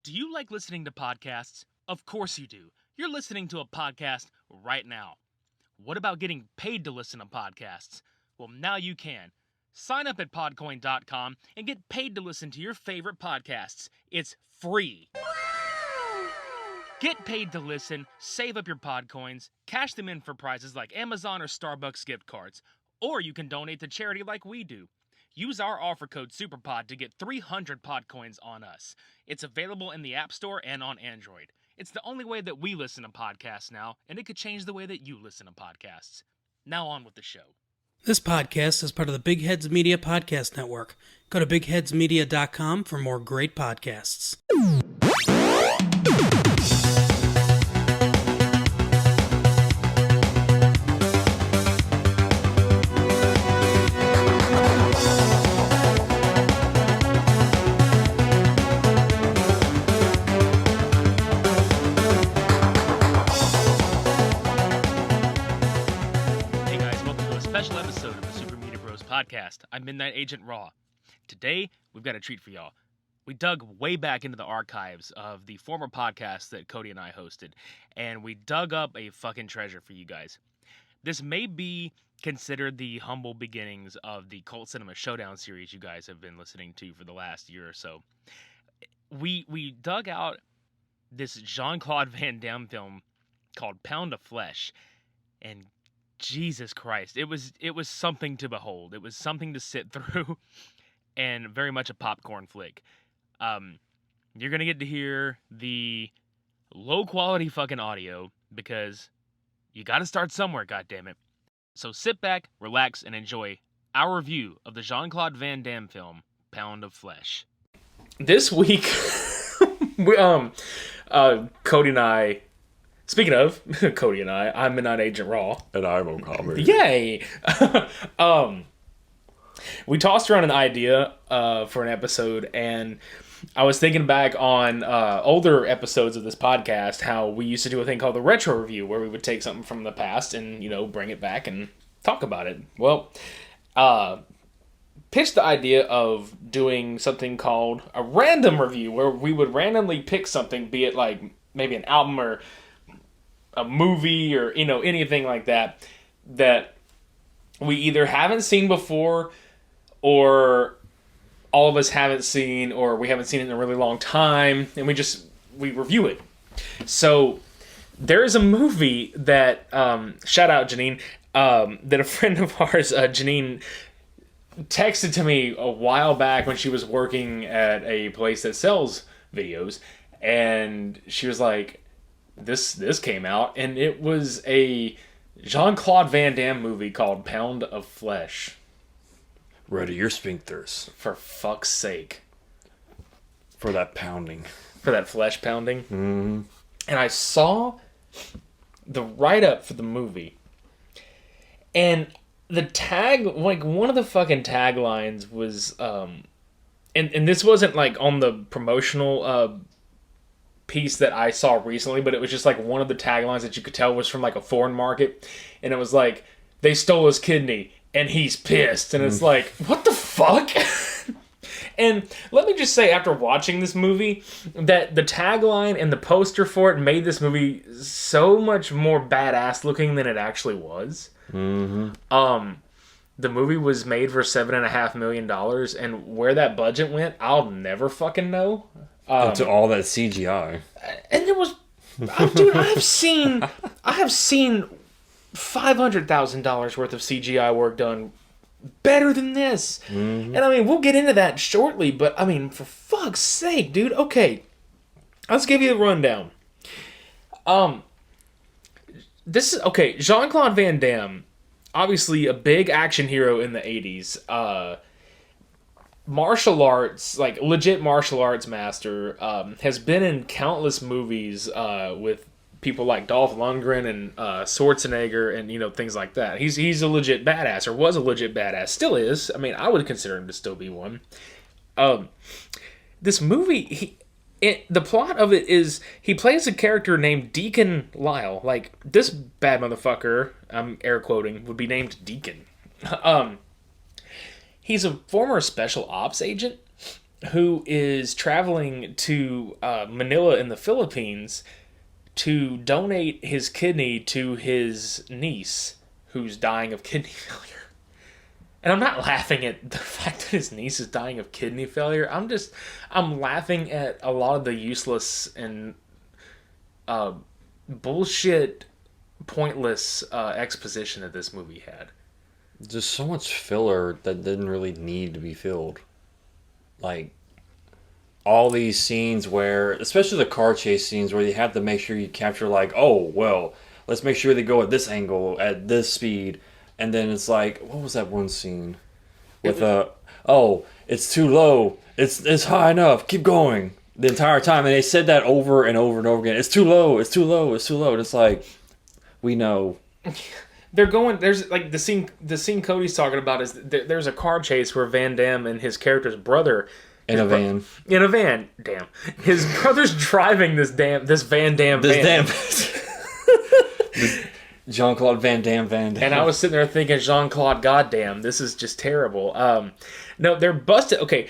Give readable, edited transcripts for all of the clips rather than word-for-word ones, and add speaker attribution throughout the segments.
Speaker 1: Do you like listening to podcasts? Of course you do. You're listening to a podcast right now. What about getting paid to listen to podcasts? Well, now you can. Sign up at podcoin.com and get paid to listen to your favorite podcasts. It's free. Get paid to listen, save up your Podcoins, cash them in for prizes like Amazon or Starbucks gift cards, or you can donate to charity like we do. Use our offer code SUPERPOD to get 300 Podcoins on us. It's available in the App Store and on Android. It's the only way that we listen to podcasts now, and it could change the way that you listen to podcasts. Now on with the show.
Speaker 2: This podcast is part of the Big Heads Media Podcast Network. Go to bigheadsmedia.com for more great podcasts.
Speaker 1: Podcast. I'm Midnight Agent Raw. Today, we've got a treat for y'all. We dug way back into the archives of the former podcast that Cody and I hosted, and we dug up a fucking treasure for you guys. This may be considered the humble beginnings of the Cult Cinema Showdown series you guys have been listening to for the last year or so. We dug out this Jean-Claude Van Damme film called Pound of Flesh, and Jesus Christ, it was something to behold. It was something to sit through, and very much a popcorn flick. You're gonna get to hear the low-quality fucking audio, because you gotta start somewhere, goddammit. So sit back, relax, and enjoy our review of the Jean-Claude Van Damme film, Pound of Flesh. This week, Cody and I... Speaking of, Cody and I'm Midnight Agent Raw.
Speaker 3: And I'm O'Connor.
Speaker 1: Yay! We tossed around an idea for an episode, and I was thinking back on older episodes of this podcast, how we used to do a thing called the retro review, where we would take something from the past and, bring it back and talk about it. Well, pitched the idea of doing something called a random review, where we would randomly pick something, be it like maybe an album or a movie or, anything like that we either haven't seen before, or all of us haven't seen, or we haven't seen it in a really long time, and we review it. So there is a movie that, shout out Janine, that a friend of ours, Janine, texted to me a while back when she was working at a place that sells videos, and she was like, This came out, and it was a Jean-Claude Van Damme movie called Pound of Flesh.
Speaker 3: Ready your sphincters.
Speaker 1: For fuck's sake.
Speaker 3: For that pounding.
Speaker 1: For that flesh pounding.
Speaker 3: Mm-hmm.
Speaker 1: And I saw the write-up for the movie, and the tag, like, one of the fucking taglines was, and this wasn't, like, on the promotional, piece that I saw recently, but it was just like one of the taglines that you could tell was from like a foreign market, and it was like, they stole his kidney and he's pissed, and it's like, what the fuck? And let me just say, after watching this movie, that the tagline and the poster for it made this movie so much more badass looking than it actually was.
Speaker 3: Mm-hmm.
Speaker 1: The movie was made for $7.5 million, and where that budget went, I'll never fucking know.
Speaker 3: To all that CGI.
Speaker 1: And it was... dude, I have seen $500,000 worth of CGI work done better than this.
Speaker 3: Mm-hmm.
Speaker 1: And, we'll get into that shortly, but, for fuck's sake, dude. Okay, let's give you a rundown. Jean-Claude Van Damme, obviously a big action hero in the 80s. Martial arts, like legit martial arts master, has been in countless movies with people like Dolph Lundgren and Schwarzenegger and things like that. He's a legit badass, or was a legit badass, still is. I would consider him to still be one. This movie, the plot of it is he plays a character named Deacon Lyle. Like, this bad motherfucker, I'm air quoting, would be named Deacon. He's a former special ops agent who is traveling to Manila in the Philippines to donate his kidney to his niece who's dying of kidney failure. And I'm not laughing at the fact that his niece is dying of kidney failure. I'm laughing at a lot of the useless and bullshit, pointless exposition that this movie had.
Speaker 3: There's so much filler that didn't really need to be filled. Like, all these scenes where, especially the car chase scenes where you have to make sure you capture, like, oh, well, let's make sure they go at this angle, at this speed. And then it's like, what was that one scene? With oh, it's too low. It's high enough. Keep going. The entire time. And they said that over and over and over again. It's too low. It's too low. It's too low. And it's like, we know.
Speaker 1: They're going, there's like the scene Cody's talking about is there's a car chase where Van Damme and his character's brother.
Speaker 3: In a van.
Speaker 1: Damn. His brother's driving this Van Damme van.
Speaker 3: Jean-Claude Van Damme.
Speaker 1: And I was sitting there thinking, Jean-Claude, goddamn, this is just terrible. No, they're busted. Okay,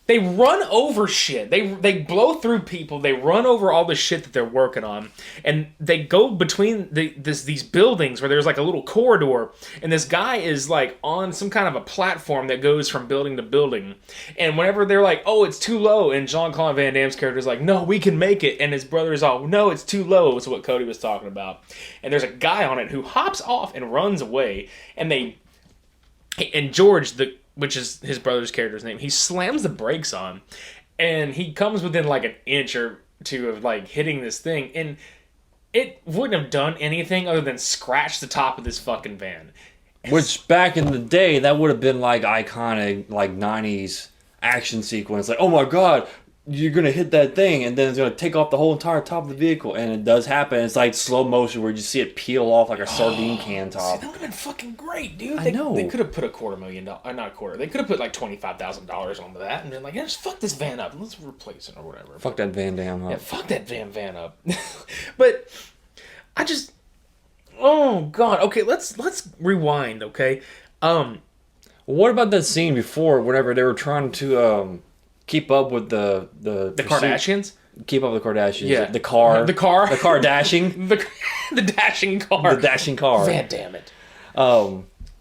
Speaker 1: they run over shit. They blow through people. They run over all the shit that they're working on. And they go between these buildings where there's like a little corridor. And this guy is like on some kind of a platform that goes from building to building. And whenever they're like, oh, it's too low. And Jean-Claude Van Damme's character is like, no, we can make it. And his brother's all, no, it's too low. Is what Cody was talking about. And there's a guy on it who hops off and runs away. And George, which is his brother's character's name, he slams the brakes on, and he comes within like an inch or two of like hitting this thing, and it wouldn't have done anything other than scratch the top of this fucking van.
Speaker 3: Which back in the day, that would have been like iconic, like 90s action sequence. Like, oh my god, you're going to hit that thing, and then it's going to take off the whole entire top of the vehicle. And it does happen. It's like slow motion where you see it peel off like a sardine can top.
Speaker 1: See, that would have been fucking great, dude.
Speaker 3: I know.
Speaker 1: They could have put $250,000, not a quarter. They could have put like $25,000 onto that and been like, yeah, just fuck this van up. Let's replace it or whatever.
Speaker 3: Fuck that Van Damme up.
Speaker 1: Yeah, fuck that van up. But I just... Oh, God. Okay, let's rewind, okay?
Speaker 3: What about that scene before, whenever they were trying to keep up with the
Speaker 1: Kardashians?
Speaker 3: Keep up with the Kardashians.
Speaker 1: Yeah.
Speaker 3: The car dashing.
Speaker 1: the dashing car.
Speaker 3: The dashing car.
Speaker 1: Van damn it.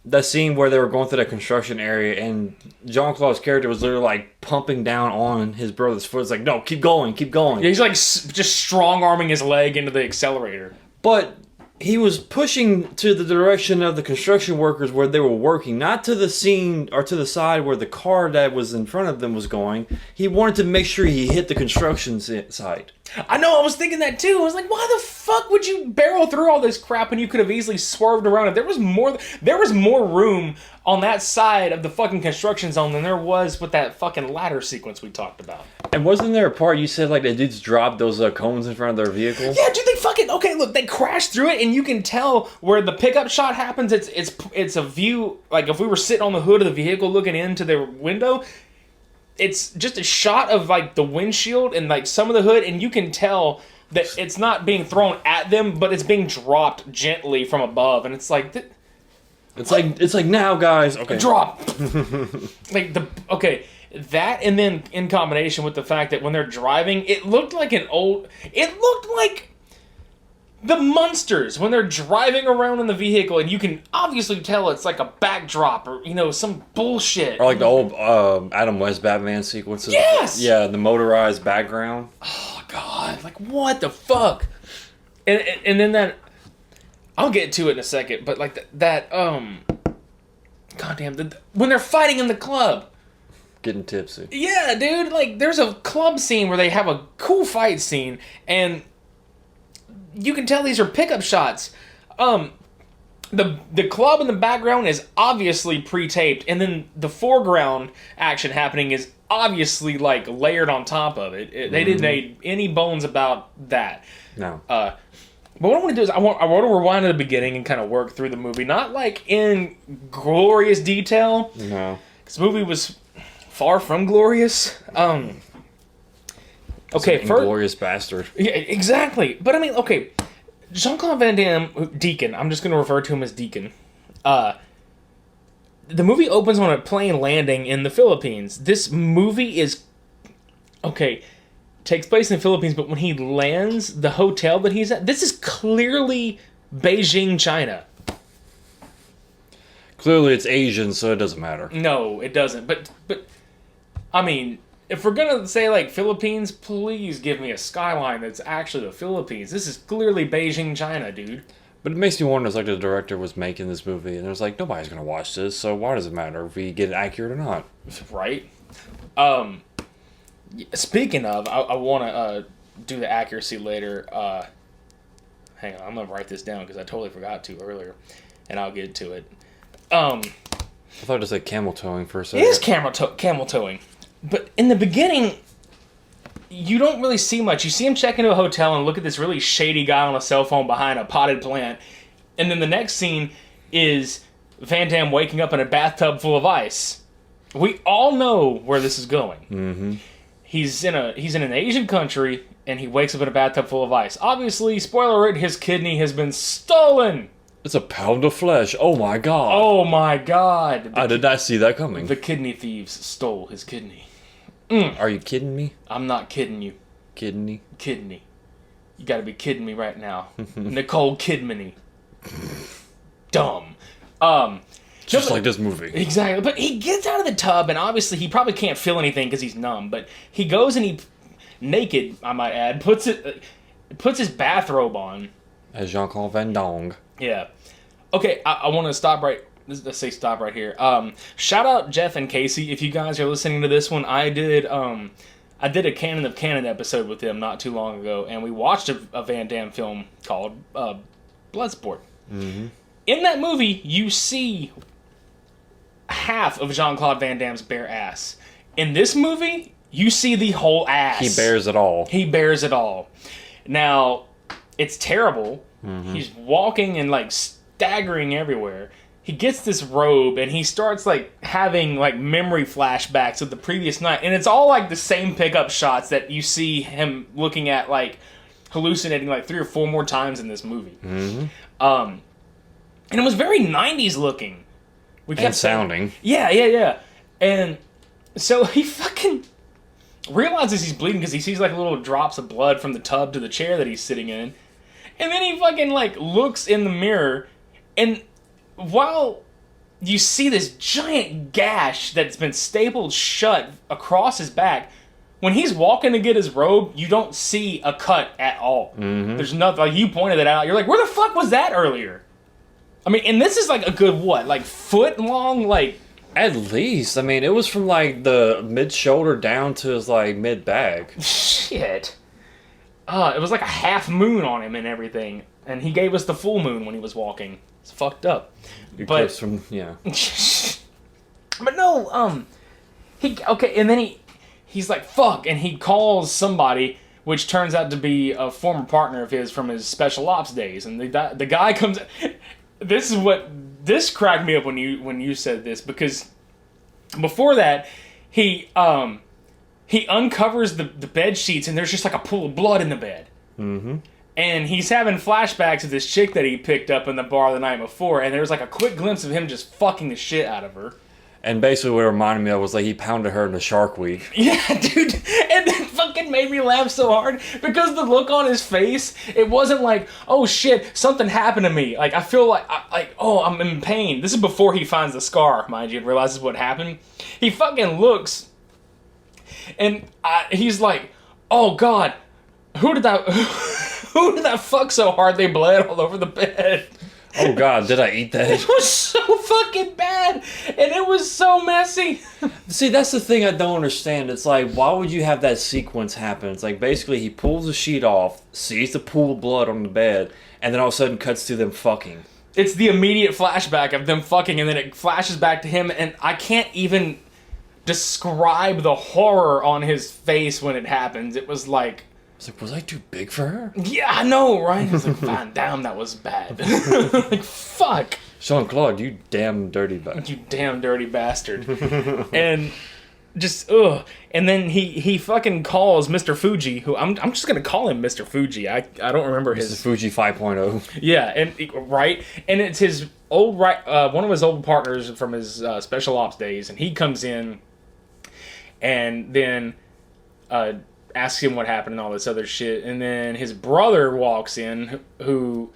Speaker 3: The scene where they were going through the construction area and Jean-Claude's character was literally like pumping down on his brother's foot. It's like, no, keep going.
Speaker 1: Yeah, he's like just strong-arming his leg into the accelerator.
Speaker 3: But he was pushing to the direction of the construction workers where they were working, not to the scene or to the side where the car that was in front of them was going. He wanted to make sure he hit the construction site.
Speaker 1: I know, I was thinking that too. I was like, why the fuck would you barrel through all this crap when you could have easily swerved around it? There was more room on that side of the fucking construction zone than there was with that fucking ladder sequence we talked about.
Speaker 3: And wasn't there a part you said like the dudes dropped those cones in front of their vehicle?
Speaker 1: Yeah, dude, they fucking... Okay, look, they crashed through it, and you can tell where the pickup shot happens. It's a view... Like, if we were sitting on the hood of the vehicle looking into their window... It's just a shot of, like, the windshield and, like, some of the hood, and you can tell that it's not being thrown at them, but it's being dropped gently from above, and it's like...
Speaker 3: It's like now, guys. Okay.
Speaker 1: Drop! Okay, that, and then in combination with the fact that when they're driving, it looked like the Munsters when they're driving around in the vehicle, and you can obviously tell it's like a backdrop or, some bullshit.
Speaker 3: Or like the old Adam West Batman sequences.
Speaker 1: Yes!
Speaker 3: Yeah, the motorized background.
Speaker 1: Oh, God. Like, what the fuck? And then that... I'll get to it in a second, but like goddamn, when they're fighting in the club.
Speaker 3: Getting tipsy.
Speaker 1: Yeah, dude, like, there's a club scene where they have a cool fight scene, and... You can tell these are pickup shots. The club in the background is obviously pre-taped, and then the foreground action happening is obviously like layered on top of it. They didn't make any bones about that.
Speaker 3: No.
Speaker 1: But what I want to do is I want to rewind to the beginning and kind of work through the movie, not like in glorious detail.
Speaker 3: No.
Speaker 1: Because the movie was far from glorious. Okay,
Speaker 3: first, inglorious bastard.
Speaker 1: Yeah, exactly. But I mean, okay, Jean-Claude Van Damme, Deacon. I'm just going to refer to him as Deacon. The movie opens on a plane landing in the Philippines. This movie is Okay, takes place in the Philippines, but when he lands, the hotel that he's at, this is clearly Beijing, China.
Speaker 3: Clearly it's Asian, so it doesn't matter.
Speaker 1: No, it doesn't. But I mean, if we're gonna say like Philippines, please give me a skyline that's actually the Philippines. This is clearly Beijing, China, dude.
Speaker 3: But it makes me wonder, it's like the director was making this movie, and there's like, nobody's gonna watch this, so why does it matter if we get it accurate or not?
Speaker 1: Right? Speaking of, I want to do the accuracy later. Hang on, I'm going to write this down because I totally forgot to earlier, and I'll get to it.
Speaker 3: I thought it said camel towing for a second.
Speaker 1: It is camel towing. But in the beginning, you don't really see much. You see him check into a hotel and look at this really shady guy on a cell phone behind a potted plant. And then the next scene is Van Damme waking up in a bathtub full of ice. We all know where this is going.
Speaker 3: Mm-hmm.
Speaker 1: He's in an Asian country, and he wakes up in a bathtub full of ice. Obviously, spoiler alert, his kidney has been stolen!
Speaker 3: It's a pound of flesh. Oh my god.
Speaker 1: Oh my god.
Speaker 3: I did not see that coming.
Speaker 1: The kidney thieves stole his kidney.
Speaker 3: Are you kidding me?
Speaker 1: I'm not kidding you.
Speaker 3: Kidney?
Speaker 1: Kidney. You gotta be kidding me right now. Nicole Kidman-y. Dumb.
Speaker 3: Just like this movie.
Speaker 1: Exactly. But he gets out of the tub, and obviously he probably can't feel anything because he's numb. But he goes and he, naked, I might add, puts his bathrobe on.
Speaker 3: As Jean-Claude Van Damme.
Speaker 1: Yeah. Okay, I want to stop right. Let's say stop right here. Shout out Jeff and Casey if you guys are listening to this one. I did a Canon of Canon episode with them not too long ago, and we watched a Van Damme film called Bloodsport.
Speaker 3: Mm-hmm.
Speaker 1: In that movie, you see half of Jean-Claude Van Damme's bare ass. In this movie, you see the whole ass.
Speaker 3: He bears it all.
Speaker 1: He bears it all. Now, it's terrible. Mm-hmm. He's walking and, like, staggering everywhere. He gets this robe, and he starts, like, having, like, memory flashbacks of the previous night. And it's all, like, the same pickup shots that you see him looking at, like, hallucinating, like, 3 or 4 more times in this movie.
Speaker 3: Mm-hmm.
Speaker 1: And it was very 90s looking. We kept
Speaker 3: and sounding.
Speaker 1: Yeah. And so he fucking realizes he's bleeding because he sees, like, little drops of blood from the tub to the chair that he's sitting in. And then he fucking, like, looks in the mirror, and while you see this giant gash that's been stapled shut across his back, when he's walking to get his robe, you don't see a cut at all.
Speaker 3: Mm-hmm.
Speaker 1: There's nothing. Like, you pointed it out. You're like, where the fuck was that earlier? I mean, and this is like a good, what, like foot long? Like,
Speaker 3: at least. I mean, it was from like the mid-shoulder down to his like mid-bag.
Speaker 1: Shit. It was like a half moon on him and everything. And he gave us the full moon when he was walking. It's fucked up.
Speaker 3: Eclipse from, yeah.
Speaker 1: But no, and then he's like, fuck, and he calls somebody, which turns out to be a former partner of his from his special ops days. And the guy comes, this cracked me up when you said this, because before that, he uncovers the bed sheets, and there's just like a pool of blood in the bed.
Speaker 3: Mm-hmm.
Speaker 1: And he's having flashbacks of this chick that he picked up in the bar the night before, and there's like a quick glimpse of him just fucking the shit out of her.
Speaker 3: And basically what it reminded me of was like he pounded her in the Shark Week.
Speaker 1: Yeah, dude. And that fucking made me laugh so hard because the look on his face, it wasn't like, oh shit, something happened to me. Like, I feel like, I'm in pain. This is before he finds the scar, mind you, and realizes what happened. He fucking looks, and he's like, oh god, who did that fuck so hard they bled all over the bed?
Speaker 3: Oh god, did I eat that?
Speaker 1: It was so fucking bad, and it was so messy.
Speaker 3: See, that's the thing I don't understand. It's like, why would you have that sequence happen? It's like, basically, he pulls the sheet off, sees the pool of blood on the bed, and then all of a sudden cuts to them fucking.
Speaker 1: It's the immediate flashback of them fucking, and then it flashes back to him, and I can't even describe the horror on his face when it happens. It was like...
Speaker 3: I was like, was I too big for her?
Speaker 1: Yeah, I know, right? I was like, Van Damme, that was bad. Like, fuck.
Speaker 3: Jean-Claude, you damn dirty bastard.
Speaker 1: You damn dirty bastard. And just, ugh. And then he fucking calls Mr. Fuji, who I'm just going to call him Mr. Fuji. I don't remember his...
Speaker 3: This is Fuji 5.0.
Speaker 1: Yeah, and right? And it's his old, one of his old partners from his special ops days, and he comes in, and then... asks him what happened and all this other shit. And then his brother walks in, who,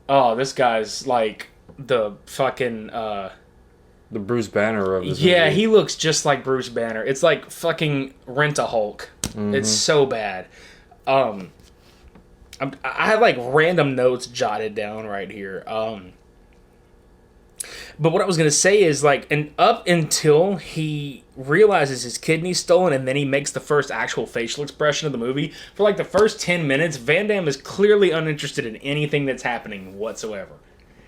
Speaker 1: oh, this guy's like the fucking,
Speaker 3: the Bruce Banner of this
Speaker 1: yeah,
Speaker 3: movie.
Speaker 1: he looks just like Bruce Banner. It's like fucking Rent-A-Hulk. It's so bad. I have like random notes jotted down right here. But what I was going to say is, like, and up until he realizes his kidney's stolen and then he makes the first actual facial expression of the movie, for like the first 10 minutes, Van Damme is clearly uninterested in anything that's happening whatsoever.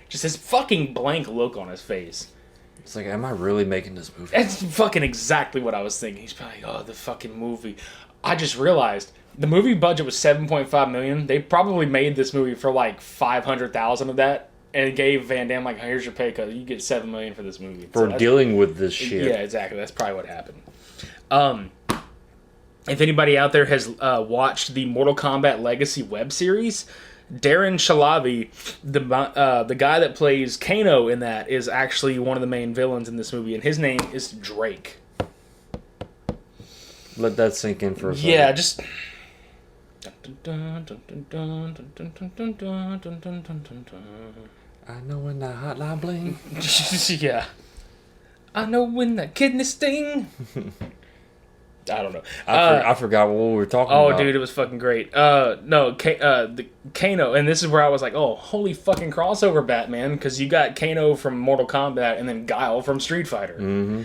Speaker 1: Just this fucking blank look on his face.
Speaker 3: It's like, am I really making this movie?
Speaker 1: That's fucking exactly what I was thinking. He's probably like, oh, the fucking movie. I just realized the movie budget was $7.5 million. They probably made this movie for like $500,000 of that. And gave Van Damme, like, here's your pay cut. You get $7 million for this movie.
Speaker 3: For dealing with this shit.
Speaker 1: Yeah, exactly. That's probably what happened. If anybody out there has watched the Mortal Kombat Legacy web series, Darren Shalavi, the guy that plays Kano in that, is actually one of the main villains in this movie, and his name is Drake.
Speaker 3: Let that sink in for a second.
Speaker 1: Yeah, just...
Speaker 3: I know when that hotline bling.
Speaker 1: Yeah. I know when that kidney sting. I don't know.
Speaker 3: I forgot what we were talking about.
Speaker 1: Oh, dude, it was fucking great. The Kano, and this is where I was like, oh, holy fucking crossover Batman, because you got Kano from Mortal Kombat and then Guile from Street Fighter.
Speaker 3: Mm-hmm.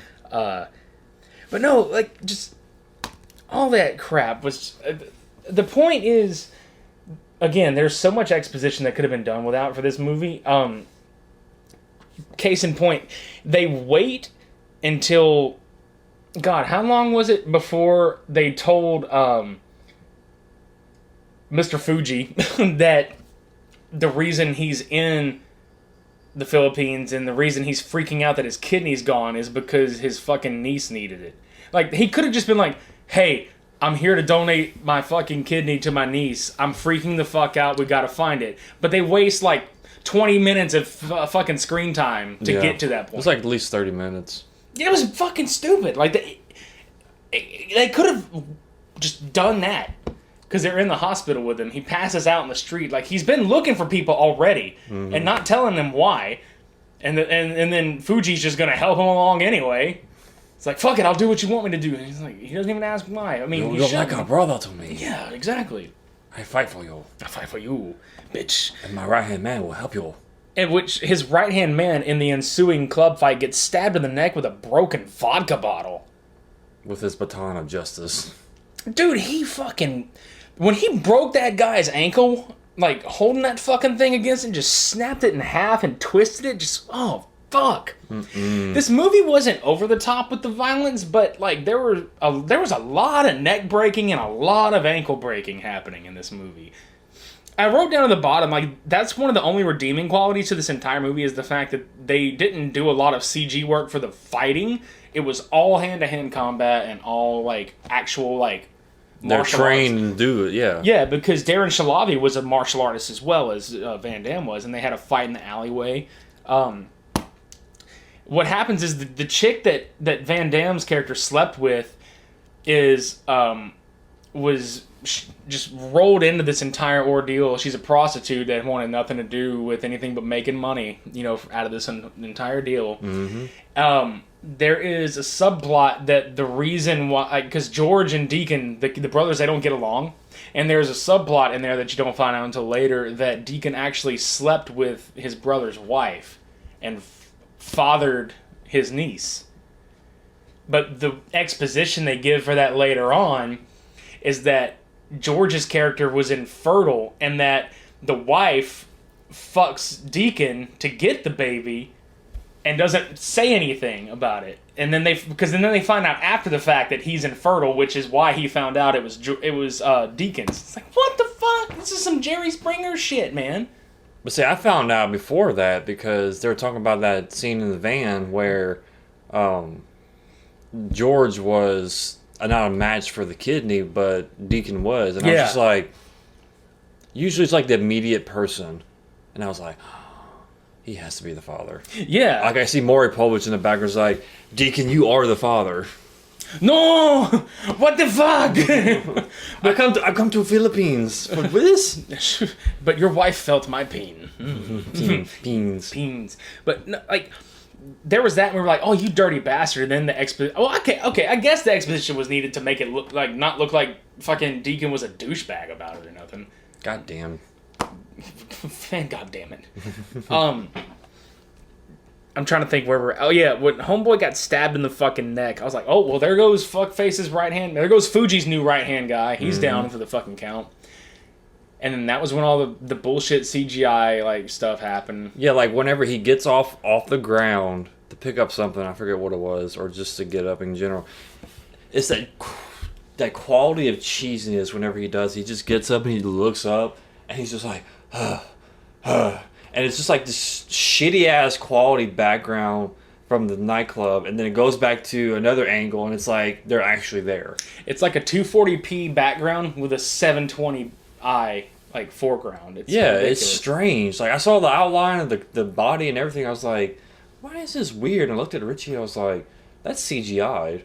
Speaker 1: But no, like, just all that crap was... the point is, again, there's so much exposition that could have been done without for this movie. Case in point, they wait until... God, how long was it before they told Mr. Fuji that the reason he's in the Philippines and the reason he's freaking out that his kidney's gone is because his fucking niece needed it? Like, he could have just been like, hey, I'm here to donate my fucking kidney to my niece. I'm freaking the fuck out. We gotta find it. But they waste like 20 minutes of fucking screen time to get to that point.
Speaker 3: It was like at least 30 minutes.
Speaker 1: It was fucking stupid. Like, they could have just done that. Because they're in the hospital with him. He passes out in the street. Like, he's been looking for people already. Mm-hmm. And not telling them why. And then Fuji's just gonna help him along anyway. It's like, fuck it, I'll do what you want me to do. And he's like, he doesn't even ask why. I mean,
Speaker 3: you're like a brother to me.
Speaker 1: Yeah, exactly.
Speaker 3: I fight for you.
Speaker 1: I fight for you, bitch.
Speaker 3: And my right-hand man will help you.
Speaker 1: In which his right-hand man in the ensuing club fight gets stabbed in the neck with a broken vodka bottle.
Speaker 3: With his baton of justice.
Speaker 1: Dude, he fucking... When he broke that guy's ankle, like, holding that fucking thing against it, just snapped it in half and twisted it, just... Oh, fuck. Mm-mm. This movie wasn't over the top with the violence, but like there was a lot of neck breaking and a lot of ankle breaking happening in this movie. I wrote down at the bottom, like, that's one of the only redeeming qualities to this entire movie is the fact that they didn't do a lot of CG work for the fighting. It was all hand-to-hand combat and all like actual like
Speaker 3: they're trained to do it, yeah.
Speaker 1: Yeah, because Darren Shalavi was a martial artist as well as Van Damme was, and they had a fight in the alleyway. What happens is the chick that Van Damme's character slept with was just rolled into this entire ordeal. She's a prostitute that wanted nothing to do with anything but making money, out of this entire deal. Mm-hmm. There is a subplot that the reason why, because George and Deacon, the brothers, they don't get along. And there's a subplot in there that you don't find out until later that Deacon actually slept with his brother's wife and fathered his niece. But the exposition they give for that later on is that George's character was infertile and that the wife fucks Deacon to get the baby and doesn't say anything about it. And then they find out after the fact that he's infertile, which is why he found out it was Deacon's. It's like, what the fuck? This is some Jerry Springer shit, man.
Speaker 3: But see, I found out before that because they were talking about that scene in the van where George was not a match for the kidney, but Deacon was. And I was just like, usually it's like the immediate person. And I was like, he has to be the father.
Speaker 1: Yeah.
Speaker 3: Like I see Maury Povich in the background like, Deacon, you are the father.
Speaker 1: No! What the fuck?
Speaker 3: I come to Philippines for this.
Speaker 1: But your wife felt my pain.
Speaker 3: Beans.
Speaker 1: Beans. But, no, like, there was that, and we were like, oh, you dirty bastard. And then the exposition... Oh, okay, I guess the exposition was needed to make it not look like fucking Deacon was a douchebag about it or nothing.
Speaker 3: God damn.
Speaker 1: God damn it. I'm trying to think where we're... Oh, yeah, when Homeboy got stabbed in the fucking neck, I was like, oh, well, there goes Fuckface's right hand. There goes Fuji's new right-hand guy. He's down for the fucking count. And then that was when all the bullshit CGI, like, stuff happened.
Speaker 3: Yeah, like, whenever he gets off the ground to pick up something, I forget what it was, or just to get up in general, it's that quality of cheesiness whenever he does. He just gets up and he looks up, and he's just like, and it's just like this shitty ass quality background from the nightclub, and then it goes back to another angle, and it's like they're actually there.
Speaker 1: It's like a 240p background with a 720i like foreground. It's ridiculous.
Speaker 3: It's strange. Like I saw the outline of the body and everything. I was like, why is this weird? And I looked at Richie. I was like, that's CGI'd.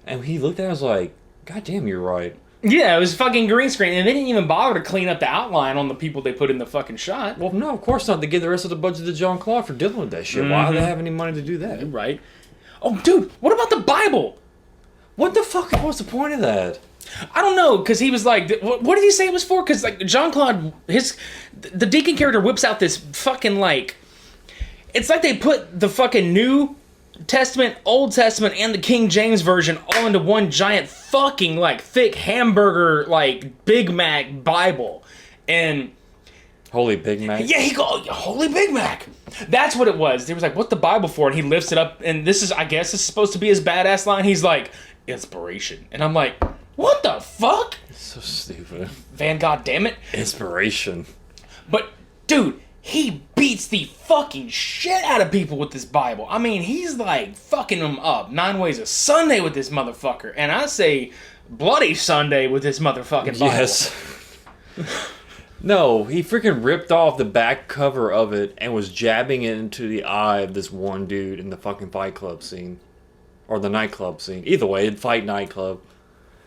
Speaker 3: And he looked at it. I was like, God damn, you're right.
Speaker 1: Yeah, it was fucking green screen, and they didn't even bother to clean up the outline on the people they put in the fucking shot.
Speaker 3: Well, no, of course not. They give the rest of the budget to Jean-Claude for dealing with that shit. Why do they have any money to do that?
Speaker 1: You're right. Oh, dude, what about the Bible?
Speaker 3: What the fuck was the point of that?
Speaker 1: I don't know, because he was like, what did he say it was for? Because, like, Jean-Claude, the Deacon character whips out this fucking, like, it's like they put the fucking New Testament, Old Testament, and the King James Version all into one giant fucking, like, thick hamburger, like, Big Mac Bible. And...
Speaker 3: Holy Big Mac?
Speaker 1: Yeah, he goes, Holy Big Mac! That's what it was. He was like, what's the Bible for? And he lifts it up, and this is, I guess, is supposed to be his badass line. He's like, inspiration. And I'm like, what the fuck?
Speaker 3: It's so stupid.
Speaker 1: Van God damn it.
Speaker 3: Inspiration.
Speaker 1: But, dude, he beats the fucking shit out of people with this Bible. I mean, he's like fucking them up 9 ways of Sunday with this motherfucker. And I say bloody Sunday with this motherfucking Bible.
Speaker 3: Yes. No, he freaking ripped off the back cover of it and was jabbing it into the eye of this one dude in the fucking Fight Club scene. Or the nightclub scene. Either way, Fight Nightclub.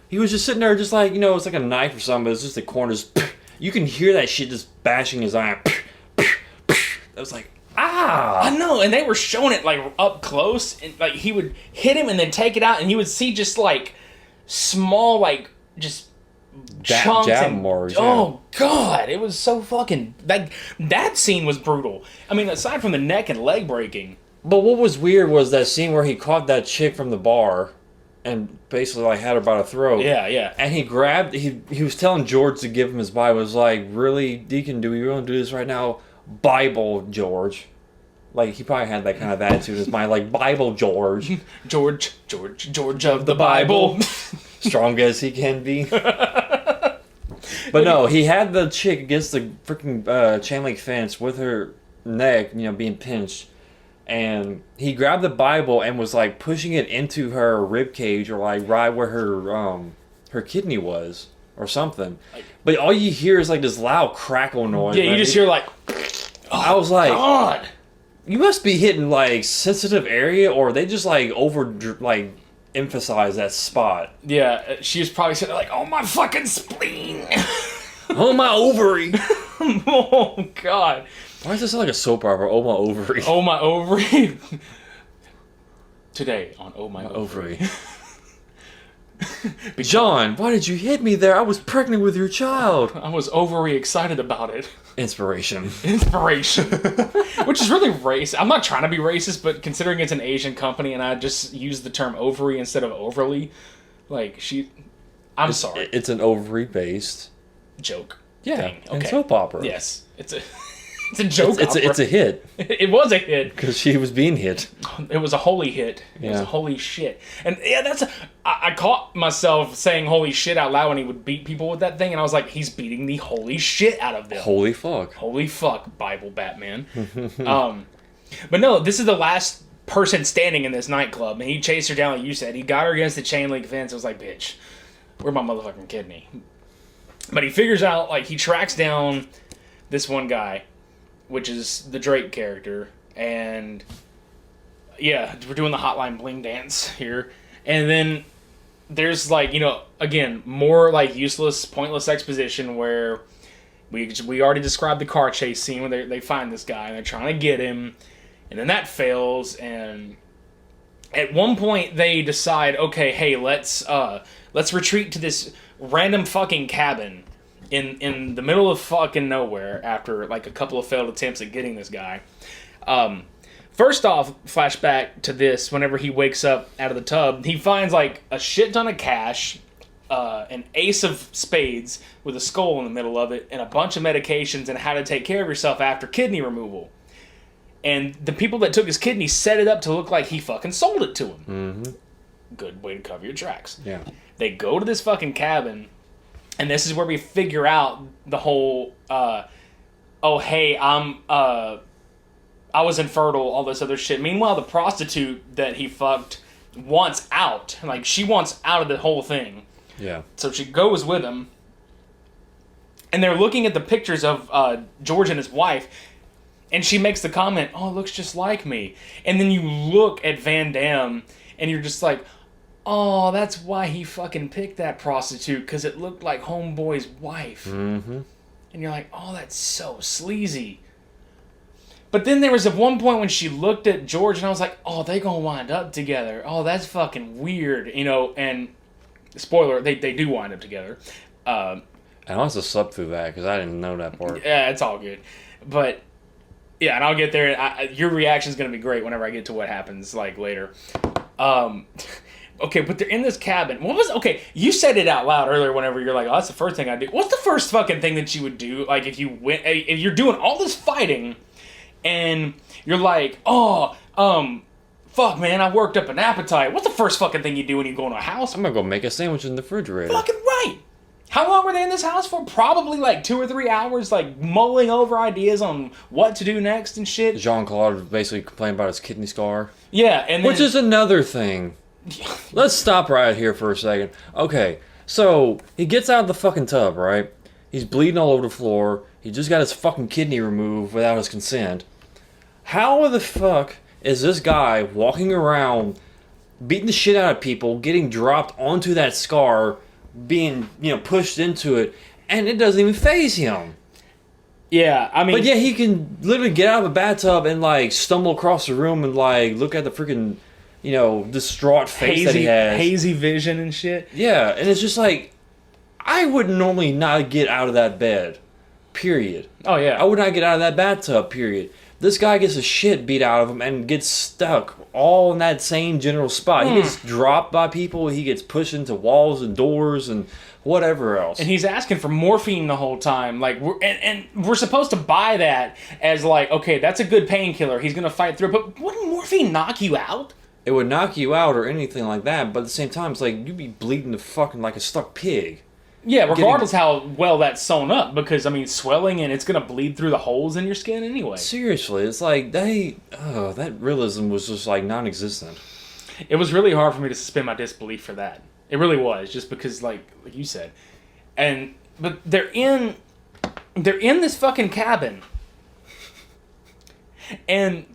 Speaker 3: He was just sitting there just like, it's like a knife or something, but it's just the corners. You can hear that shit just bashing his eye. I was like, ah!
Speaker 1: I know, and they were showing it, like, up close, and, like, he would hit him and then take it out, and you would see just, like, small, like, just chunks.
Speaker 3: Jab
Speaker 1: and,
Speaker 3: marks,
Speaker 1: oh, God, it was so fucking, like, that scene was brutal. I mean, aside from the neck and leg breaking.
Speaker 3: But what was weird was that scene where he caught that chick from the bar and basically, like, had her by the throat.
Speaker 1: Yeah.
Speaker 3: And he grabbed, he was telling George to give him his Bible. It was like, really, Deacon, do we really do this right now? Bible George. Like, he probably had that kind of attitude in his mind, like, Bible George.
Speaker 1: George of the Bible.
Speaker 3: Strong as he can be. But no, he had the chick against the freaking chain link fence with her neck, being pinched. And he grabbed the Bible and was, like, pushing it into her rib cage or, like, right where her kidney was or something. But all you hear is, like, this loud crackle noise.
Speaker 1: Yeah, you just hear, like...
Speaker 3: I was like,
Speaker 1: God,
Speaker 3: you must be hitting like sensitive area, or they just like emphasize that spot.
Speaker 1: Yeah, she was probably sitting there like, oh my fucking spleen,
Speaker 3: oh my ovary.
Speaker 1: Oh God,
Speaker 3: why does this sound like a soap opera? Oh my ovary.
Speaker 1: Oh my ovary. Today on Oh My Ovary.
Speaker 3: John, why did you hit me there? I was pregnant with your child.
Speaker 1: I was overly excited about it.
Speaker 3: Inspiration.
Speaker 1: Which is really racist. I'm not trying to be racist, but considering it's an Asian company and I just use the term ovary instead of overly, like, I'm sorry.
Speaker 3: It's an ovary-based
Speaker 1: joke.
Speaker 3: Yeah,
Speaker 1: thing. Okay.
Speaker 3: And soap opera.
Speaker 1: Yes. It's a joke opera.
Speaker 3: It's a hit.
Speaker 1: It was a hit.
Speaker 3: Because she was being hit.
Speaker 1: It was a holy hit. It was a holy shit. And yeah, I caught myself saying holy shit out loud when he would beat people with that thing, and I was like, he's beating the holy shit out of them.
Speaker 3: Holy fuck.
Speaker 1: Holy fuck, Bible Batman. But no, this is the last person standing in this nightclub, and he chased her down like you said. He got her against the chain link fence. I was like, bitch, where's my motherfucking kidney? But he figures out, like, he tracks down this one guy, which is the Drake character, and yeah, we're doing the Hotline Bling dance here, and then there's like, again, more like useless, pointless exposition where we already described the car chase scene where they find this guy and they're trying to get him, and then that fails, and at one point they decide, okay, hey, let's retreat to this random fucking cabin in the middle of fucking nowhere after like a couple of failed attempts at getting this guy. First off, flashback to this, whenever he wakes up out of the tub, he finds like a shit ton of cash, an ace of spades with a skull in the middle of it, and a bunch of medications and how to take care of yourself after kidney removal. And the people that took his kidney set it up to look like he fucking sold it to him.
Speaker 3: Mm-hmm.
Speaker 1: Good way to cover your tracks.
Speaker 3: Yeah.
Speaker 1: They go to this fucking cabin, and this is where we figure out the whole, oh, hey, I was infertile, all this other shit. Meanwhile, the prostitute that he fucked wants out. Like, she wants out of the whole thing.
Speaker 3: Yeah.
Speaker 1: So she goes with him, and they're looking at the pictures of George and his wife, and she makes the comment, oh, it looks just like me. And then you look at Van Damme, and you're just like, oh, that's why he fucking picked that prostitute, because it looked like homeboy's wife.
Speaker 3: Mm-hmm.
Speaker 1: And you're like, oh, that's so sleazy. But then there was at one point when she looked at George, and I was like, oh, they gonna wind up together. Oh, that's fucking weird, and spoiler, they do wind up together.
Speaker 3: I must have slept through that, because I didn't know that part.
Speaker 1: Yeah, it's all good. But, yeah, and I'll get there. Your reaction's gonna be great whenever I get to what happens, like, later. Okay, but they're in this cabin. Okay, you said it out loud earlier whenever you're like, oh, that's the first thing I do. What's the first fucking thing that you would do, like, if you're doing all this fighting, and you're like, oh, fuck, man, I worked up an appetite. What's the first fucking thing you do when you go in a house?
Speaker 3: I'm gonna go make a sandwich in the refrigerator.
Speaker 1: Fucking right. How long were they in this house for? Probably like 2 or 3 hours, like mulling over ideas on what to do next and shit.
Speaker 3: Jean-Claude basically complained about his kidney scar.
Speaker 1: Yeah, and then,
Speaker 3: which is another thing. Let's stop right here for a second. Okay, so he gets out of the fucking tub, right? He's bleeding all over the floor. He just got his fucking kidney removed without his consent. How the fuck is this guy walking around, beating the shit out of people, getting dropped onto that scar, being, pushed into it, and it doesn't even faze him?
Speaker 1: Yeah, I mean...
Speaker 3: But yeah, he can literally get out of a bathtub and, like, stumble across the room and, like, look at the freaking, distraught face that he has.
Speaker 1: Hazy vision and shit.
Speaker 3: Yeah, and it's just like, I would normally not get out of that bed. Period.
Speaker 1: Oh, yeah.
Speaker 3: I would not get out of that bathtub, period. This guy gets the shit beat out of him and gets stuck all in that same general spot. He gets dropped by people. He gets pushed into walls and doors and whatever else.
Speaker 1: And he's asking for morphine the whole time. Like, we're supposed to buy that as like, okay, that's a good painkiller. He's gonna fight through. But wouldn't morphine knock you out?
Speaker 3: It would knock you out or anything like that. But at the same time, it's like you'd be bleeding to fucking like a stuck pig.
Speaker 1: Yeah, regardless how well that's sewn up, because, I mean, swelling and it's going to bleed through the holes in your skin anyway.
Speaker 3: Seriously, it's like, that realism was just, like, non-existent.
Speaker 1: It was really hard for me to suspend my disbelief for that. It really was, just because, like you said. But they're in this fucking cabin. And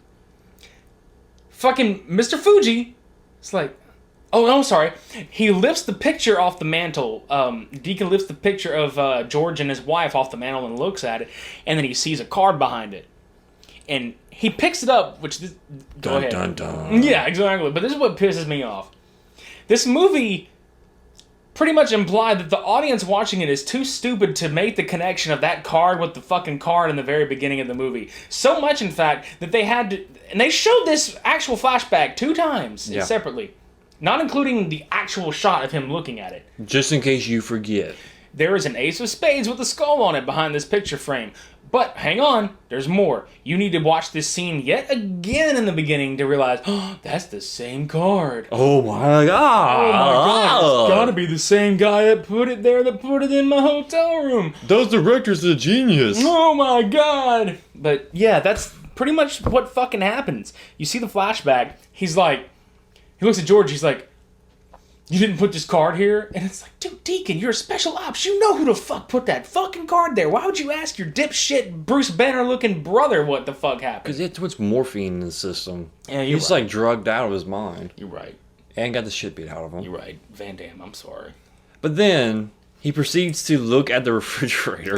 Speaker 1: fucking Mr. Fuji, it's like, oh, no, sorry. He lifts the picture off the mantle. Deacon lifts the picture of George and his wife off the mantle and looks at it, and then he sees a card behind it. And he picks it up, which... Go ahead.
Speaker 3: Dun, dun.
Speaker 1: Yeah, exactly. But this is what pisses me off. This movie pretty much implied that the audience watching it is too stupid to make the connection of that card with the fucking card in the very beginning of the movie. So much, in fact, that they had to... And they showed this actual flashback 2 times separately. Not including the actual shot of him looking at it.
Speaker 3: Just in case you forget.
Speaker 1: There is an ace of spades with a skull on it behind this picture frame. But hang on, there's more. You need to watch this scene yet again in the beginning to realize, oh, that's the same card.
Speaker 3: Oh my god.
Speaker 1: Oh my god, it's gotta be the same guy that put it there that put it in my hotel room.
Speaker 3: Those directors are genius.
Speaker 1: Oh my god. But yeah, that's pretty much what fucking happens. You see the flashback, he's like, he looks at George, he's like, you didn't put this card here? And it's like, dude, Deacon, you're a special ops. You know who the fuck put that fucking card there. Why would you ask your dipshit Bruce Banner-looking brother what the fuck happened?
Speaker 3: Because it puts morphine in the system.
Speaker 1: Yeah,
Speaker 3: He's like drugged out of his mind.
Speaker 1: You're right.
Speaker 3: and got the shit beat out of him.
Speaker 1: You're right. Van Damme, I'm sorry.
Speaker 3: But then he proceeds to look at the refrigerator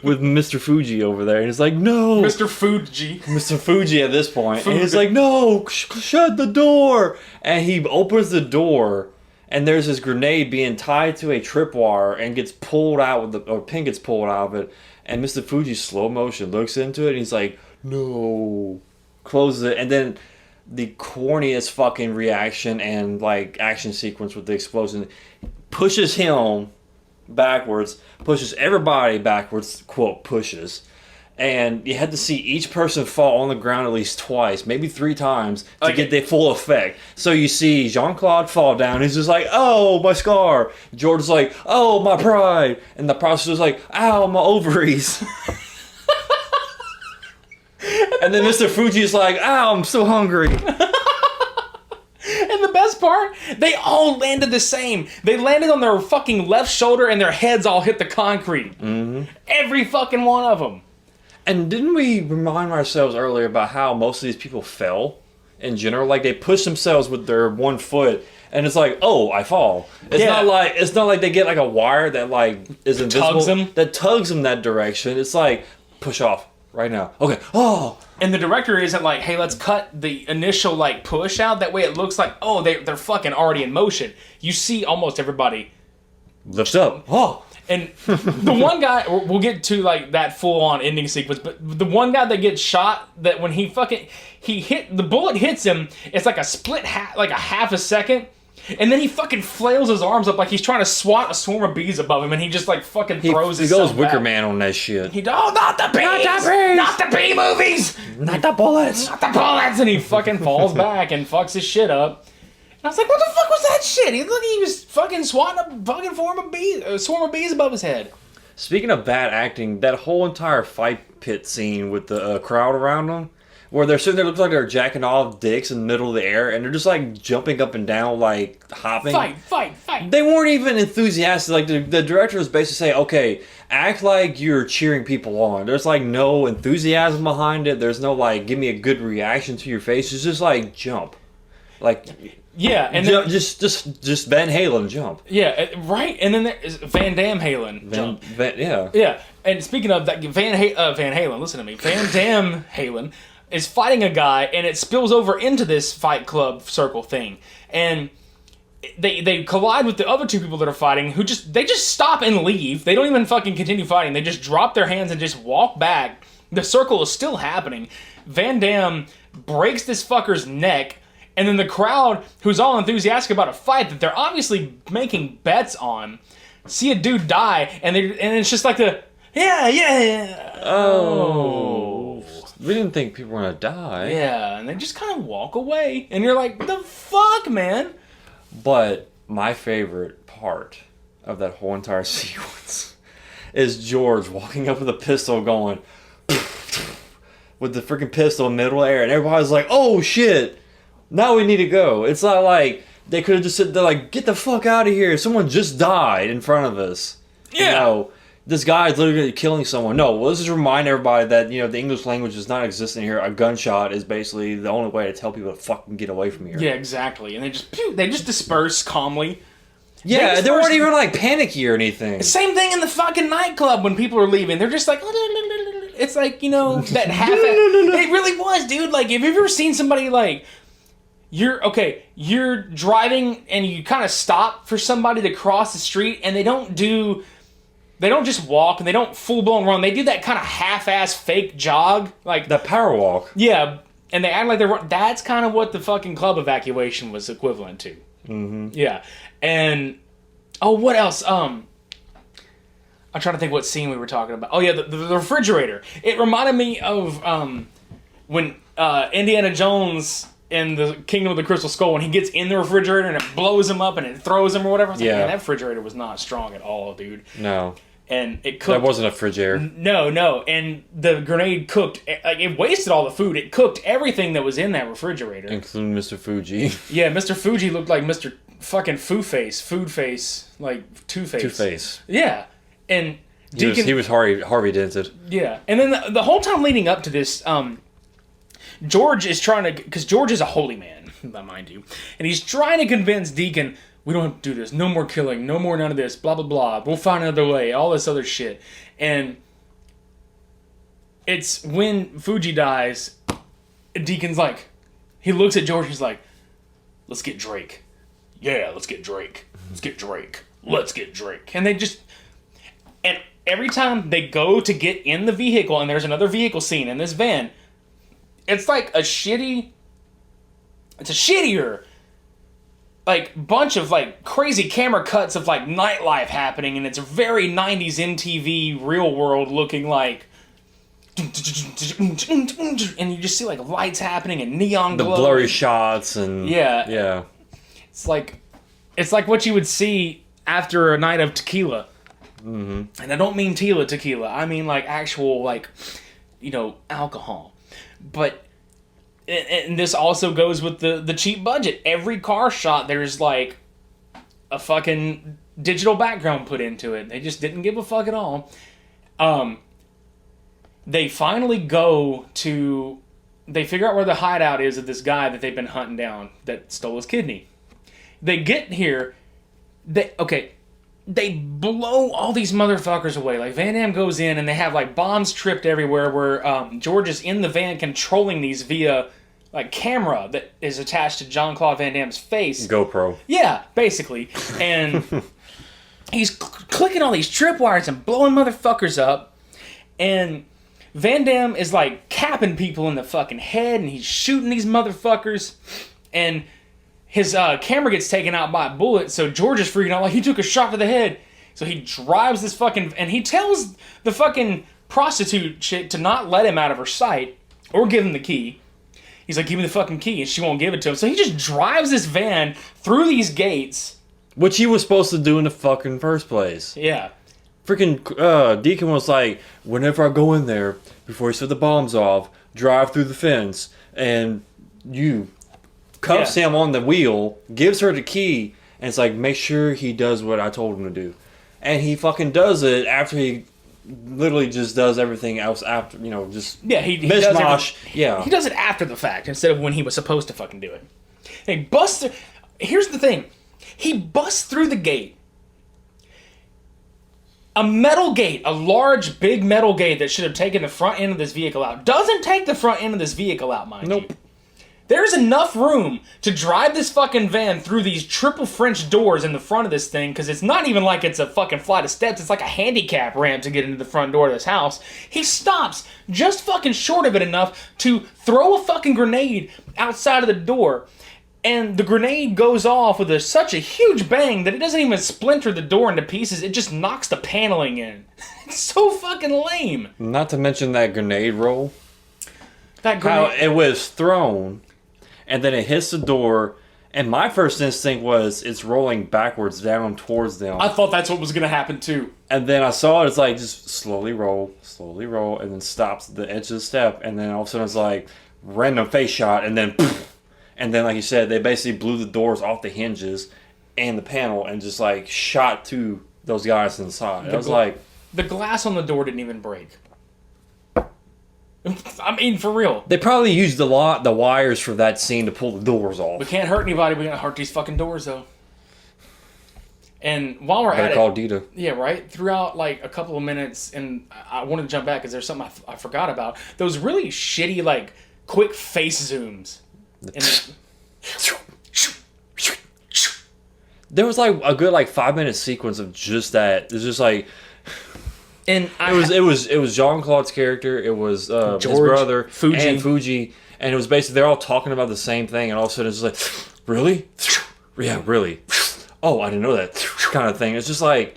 Speaker 3: with Mr. Fuji over there, and he's like, no!
Speaker 1: Mr. Fuji.
Speaker 3: Mr. Fuji at this point, and he's like, no! Shut the door! And he opens the door, and there's this grenade being tied to a tripwire and gets pulled out, or pin gets pulled out of it, and Mr. Fuji slow motion looks into it, and he's like, no! Closes it, and then the corniest fucking reaction and like action sequence with the explosion pushes him backwards, pushes everybody backwards, quote, pushes. And you had to see each person fall on the ground at least twice, maybe 3 times, to get the full effect. So you see Jean-Claude fall down, he's just like, oh, my scar. George's like, oh, my pride. And the prostitute's like, ow, my ovaries. And then Mr. Fuji's like, ow, I'm so hungry.
Speaker 1: And the best part, they all landed the same. They landed on their fucking left shoulder and their heads all hit the concrete. Mm-hmm. Every fucking one of them.
Speaker 3: And didn't we remind ourselves earlier about how most of these people fell in general? Like, they push themselves with their one foot, and it's like, oh, I fall. It's not like they get like a wire that like is invisible. That tugs them that direction. It's like, push off. Right now. Okay. Oh.
Speaker 1: And the director isn't like, hey, let's cut the initial like push out. That way it looks like, oh, they're fucking already in motion. You see almost everybody
Speaker 3: lift up. Oh.
Speaker 1: And the one guy, we'll get to like that full on ending sequence, but the one guy that gets shot, that when he hit, the bullet hits him, it's like a split like a half a second. And then he fucking flails his arms up like he's trying to swat a swarm of bees above him, and he just like fucking throws his.
Speaker 3: He goes Wicker Man on that shit.
Speaker 1: Not the bees! Not the bee movies!
Speaker 3: Not the bullets!
Speaker 1: Not the bullets! And he fucking falls back and fucks his shit up. And I was like, what the fuck was that shit? He was fucking swatting a fucking swarm of bees above his head.
Speaker 3: Speaking of bad acting, that whole entire fight pit scene with the crowd around him, where they're sitting there, looks like they're jacking off dicks in the middle of the air, and they're just like jumping up and down, like hopping.
Speaker 1: Fight.
Speaker 3: They weren't even enthusiastic. Like the director was basically saying, okay, act like you're cheering people on. There's like no enthusiasm behind it. There's no like, give me a good reaction to your face. It's just like, jump. Like,
Speaker 1: yeah, and
Speaker 3: then, just Van Halen jump.
Speaker 1: Yeah, right. And then there's Van Damme Halen jump.
Speaker 3: Yeah.
Speaker 1: And speaking of that, Van Halen, listen to me. Van Damme Halen is fighting a guy, and it spills over into this Fight Club circle thing, and they collide with the other 2 people that are fighting, who just stop and leave. They don't even fucking continue fighting. They just drop their hands and just walk back. The circle is still happening. Van Damme breaks this fucker's neck, and then the crowd, who's all enthusiastic about a fight that they're obviously making bets on, see a dude die, and it's just like yeah.
Speaker 3: Oh. We didn't think people were gonna die.
Speaker 1: Yeah, and they just kind of walk away, and you're like, the fuck, man?
Speaker 3: But my favorite part of that whole entire sequence is George walking up with a pistol going with the freaking pistol in the middle of the air, and everybody's like, oh shit, now we need to go. It's not like they could have just said, they're like, get the fuck out of here. Someone just died in front of us.
Speaker 1: Yeah.
Speaker 3: You know, this guy is literally killing someone. No, let's just remind everybody that, you know, the English language does not exist in here. A gunshot is basically the only way to tell people to fucking get away from here.
Speaker 1: Yeah, exactly. And they just disperse calmly.
Speaker 3: Yeah, they weren't even like panicky or anything.
Speaker 1: Same thing in the fucking nightclub when people are leaving. They're just like, it's like, you know, that half. It really was, dude. Like, have you ever seen somebody like, you're driving and you kind of stop for somebody to cross the street, and they don't just walk, and they don't full-blown run. They do that kind of half-ass fake jog. Like
Speaker 3: the power walk.
Speaker 1: Yeah, and they act like they're... That's kind of what the fucking club evacuation was equivalent to. Mm-hmm. Yeah. And... Oh, what else? I'm trying to think what scene we were talking about. Oh, yeah, the refrigerator. It reminded me of when Indiana Jones in the Kingdom of the Crystal Skull, when he gets in the refrigerator and it blows him up and it throws him or whatever. I was like, man, that refrigerator was not strong at all, dude.
Speaker 3: No.
Speaker 1: And it cooked.
Speaker 3: That wasn't a refrigerator.
Speaker 1: No. And the grenade cooked, like, it wasted all the food. It cooked everything that was in that refrigerator.
Speaker 3: Including Mr. Fuji.
Speaker 1: Yeah, Mr. Fuji looked like Mr. fucking food face, like Two-Face.
Speaker 3: Two-Face.
Speaker 1: Yeah. And
Speaker 3: he was Harvey Dented.
Speaker 1: Yeah. And then the whole time leading up to this, George is trying to, because George is a holy man.
Speaker 4: mind you. And he's trying to convince Deacon, we don't have to do this. No more killing. No more none of this. Blah, blah, blah. We'll find another way. All this other shit. And it's when Fuji dies, Deacon's like, he looks at George, he's like, let's get Drake. Yeah, let's get Drake. Let's get Drake. Let's get Drake. And they just... And every time they go to get in the vehicle, and there's another vehicle scene in this van, it's like a shitty... It's a shittier... like, bunch of, like, crazy camera cuts of, like, nightlife happening, and it's very 90s MTV real world looking like... And you just see, like, lights happening and neon glow.
Speaker 3: The blurry shots and...
Speaker 4: Yeah. It's like what you would see after a night of tequila. Mm-hmm. And I don't mean tequila. I mean, like, actual, like, alcohol. But... And this also goes with the cheap budget. Every car shot, there's, like, a fucking digital background put into it. They just didn't give a fuck at all. They finally go to... They figure out where the hideout is of this guy that they've been hunting down that stole his kidney. They get here... They blow all these motherfuckers away. Like, Van Damme goes in and they have, like, bombs tripped everywhere where George is in the van controlling these via, like, camera that is attached to Jean-Claude Van Damme's face.
Speaker 3: GoPro.
Speaker 4: Yeah, basically. And he's clicking all these tripwires and blowing motherfuckers up. And Van Damme is, like, capping people in the fucking head and he's shooting these motherfuckers. And... his camera gets taken out by a bullet, so George is freaking out like he took a shot to the head. So he drives this fucking... And he tells the fucking prostitute chick to not let him out of her sight or give him the key. He's like, give me the fucking key, and she won't give it to him. So he just drives this van through these gates.
Speaker 3: Which he was supposed to do in the fucking first place.
Speaker 4: Yeah.
Speaker 3: Freaking Deacon was like, whenever I go in there, before he set the bombs off, drive through the fence, and you... cuffs him on the wheel, gives her the key, and it's like, make sure he does what I told him to do. And he fucking does it after he literally just does everything else after, just
Speaker 4: he
Speaker 3: mishmash.
Speaker 4: He does it after the fact instead of when he was supposed to fucking do it. He busts through... Here's the thing. He busts through the gate. A metal gate, a large, big metal gate that should have taken the front end of this vehicle out, doesn't take the front end of this vehicle out, mind you. There's enough room to drive this fucking van through these triple French doors in the front of this thing, because it's not even like it's a fucking flight of steps, it's like a handicap ramp to get into the front door of this house. He stops just fucking short of it enough to throw a fucking grenade outside of the door, and the grenade goes off with such a huge bang that it doesn't even splinter the door into pieces, it just knocks the paneling in. It's so fucking lame.
Speaker 3: Not to mention that grenade roll.
Speaker 4: That grenade...
Speaker 3: How it was thrown... and then it hits the door, and my first instinct was it's rolling backwards down towards them.
Speaker 4: I thought that's what was going to happen too.
Speaker 3: And then I saw it, it's like, just slowly roll, and then stops at the edge of the step, and then all of a sudden it's like, random face shot, and then poof, and then like you said, they basically blew the doors off the hinges and the panel, and just like shot to those guys inside. It was like...
Speaker 4: the glass on the door didn't even break. I mean, for real.
Speaker 3: They probably used the wires for that scene to pull the doors off.
Speaker 4: We can't hurt anybody. We gotta hurt these fucking doors, though. And while we're at it...
Speaker 3: call Dita.
Speaker 4: Yeah, right? Throughout, like, a couple of minutes, and I wanted to jump back because there's something I forgot about. Those really shitty, like, quick face zooms.
Speaker 3: There was, like, a good, like, 5-minute sequence of just that. It's just, like...
Speaker 4: And
Speaker 3: it was Jean-Claude's character, it was
Speaker 4: George,
Speaker 3: his brother,
Speaker 4: Fuji,
Speaker 3: and it was basically they're all talking about the same thing, and all of a sudden it's like, really? Yeah, really? Oh, I didn't know that kind of thing. It's just like,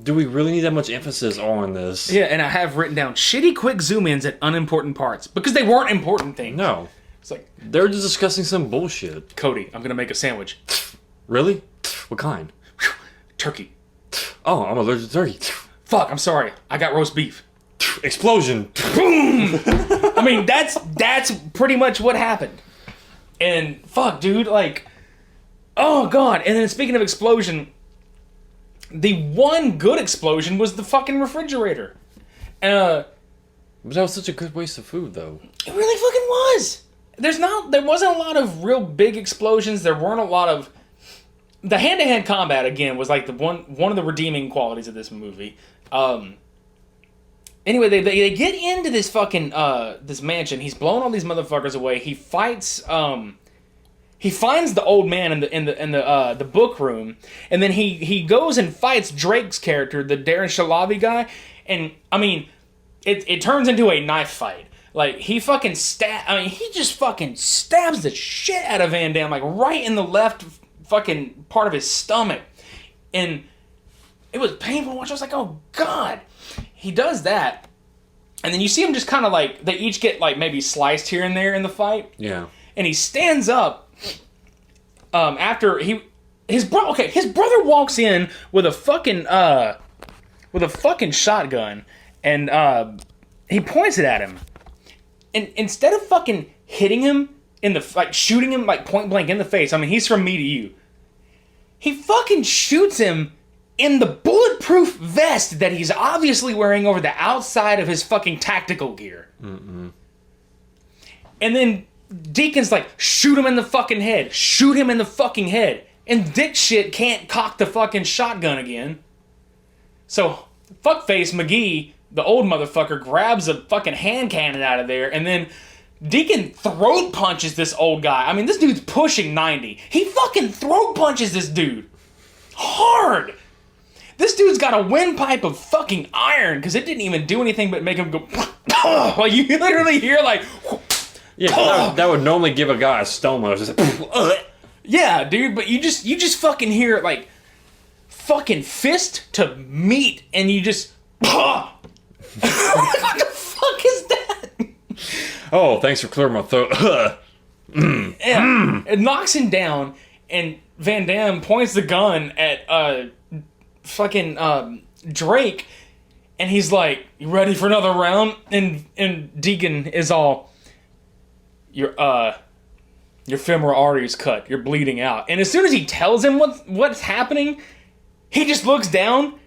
Speaker 3: do we really need that much emphasis on this?
Speaker 4: Yeah, and I have written down shitty quick zoom-ins at unimportant parts, because they weren't important things.
Speaker 3: No.
Speaker 4: It's like...
Speaker 3: they're just discussing some bullshit.
Speaker 4: Cody, I'm gonna make a sandwich.
Speaker 3: Really? What kind?
Speaker 4: Turkey.
Speaker 3: Oh, I'm allergic to turkey.
Speaker 4: Fuck, I'm sorry. I got roast beef.
Speaker 3: Explosion.
Speaker 4: Boom! I mean, that's pretty much what happened. And fuck, dude, like... oh, God. And then speaking of explosion, the one good explosion was the fucking refrigerator.
Speaker 3: But that was such a good waste of food, though.
Speaker 4: It really fucking was. There wasn't a lot of real big explosions. There weren't a lot of... The hand-to-hand combat, again, was like one of the redeeming qualities of this movie. Anyway, they get into this fucking, this mansion. He's blowing all these motherfuckers away. He fights, he finds the old man in the book room, and then he goes and fights Drake's character, the Darren Shalavi guy, and, I mean, it turns into a knife fight. Like, he just fucking stabs the shit out of Van Damme, like, right in the left fucking part of his stomach. And it was painful to watch. I was like, oh, God. He does that. And then you see him just kind of like, they each get like maybe sliced here and there in the fight.
Speaker 3: Yeah.
Speaker 4: And he stands up after his brother walks in with a fucking shotgun, and he points it at him. And instead of fucking hitting him shooting him like point blank in the face, I mean, he's from me to you. He fucking shoots him in the bulletproof vest that he's obviously wearing over the outside of his fucking tactical gear. Mm-mm. And then Deacon's like, shoot him in the fucking head. Shoot him in the fucking head. And Dick shit can't cock the fucking shotgun again. So, fuckface McGee, the old motherfucker, grabs a fucking hand cannon out of there, and then Deacon throat punches this old guy. I mean, this dude's pushing 90. He fucking throat punches this dude. Hard. This dude's got a windpipe of fucking iron, because it didn't even do anything but make him go... Like, you literally hear, like...
Speaker 3: Yeah, that would normally give a guy a stoma. Just like,
Speaker 4: yeah, dude, but you just fucking hear, like, fucking fist to meat, and you just... What the fuck is that?
Speaker 3: oh, thanks for clearing my throat.
Speaker 4: Yeah, it knocks him down, and Van Damme points the gun at fucking Drake, and he's like, "You ready for another round?" And Deacon is all, your femoral artery's cut. You're bleeding out. And as soon as he tells him what's happening, he just looks down.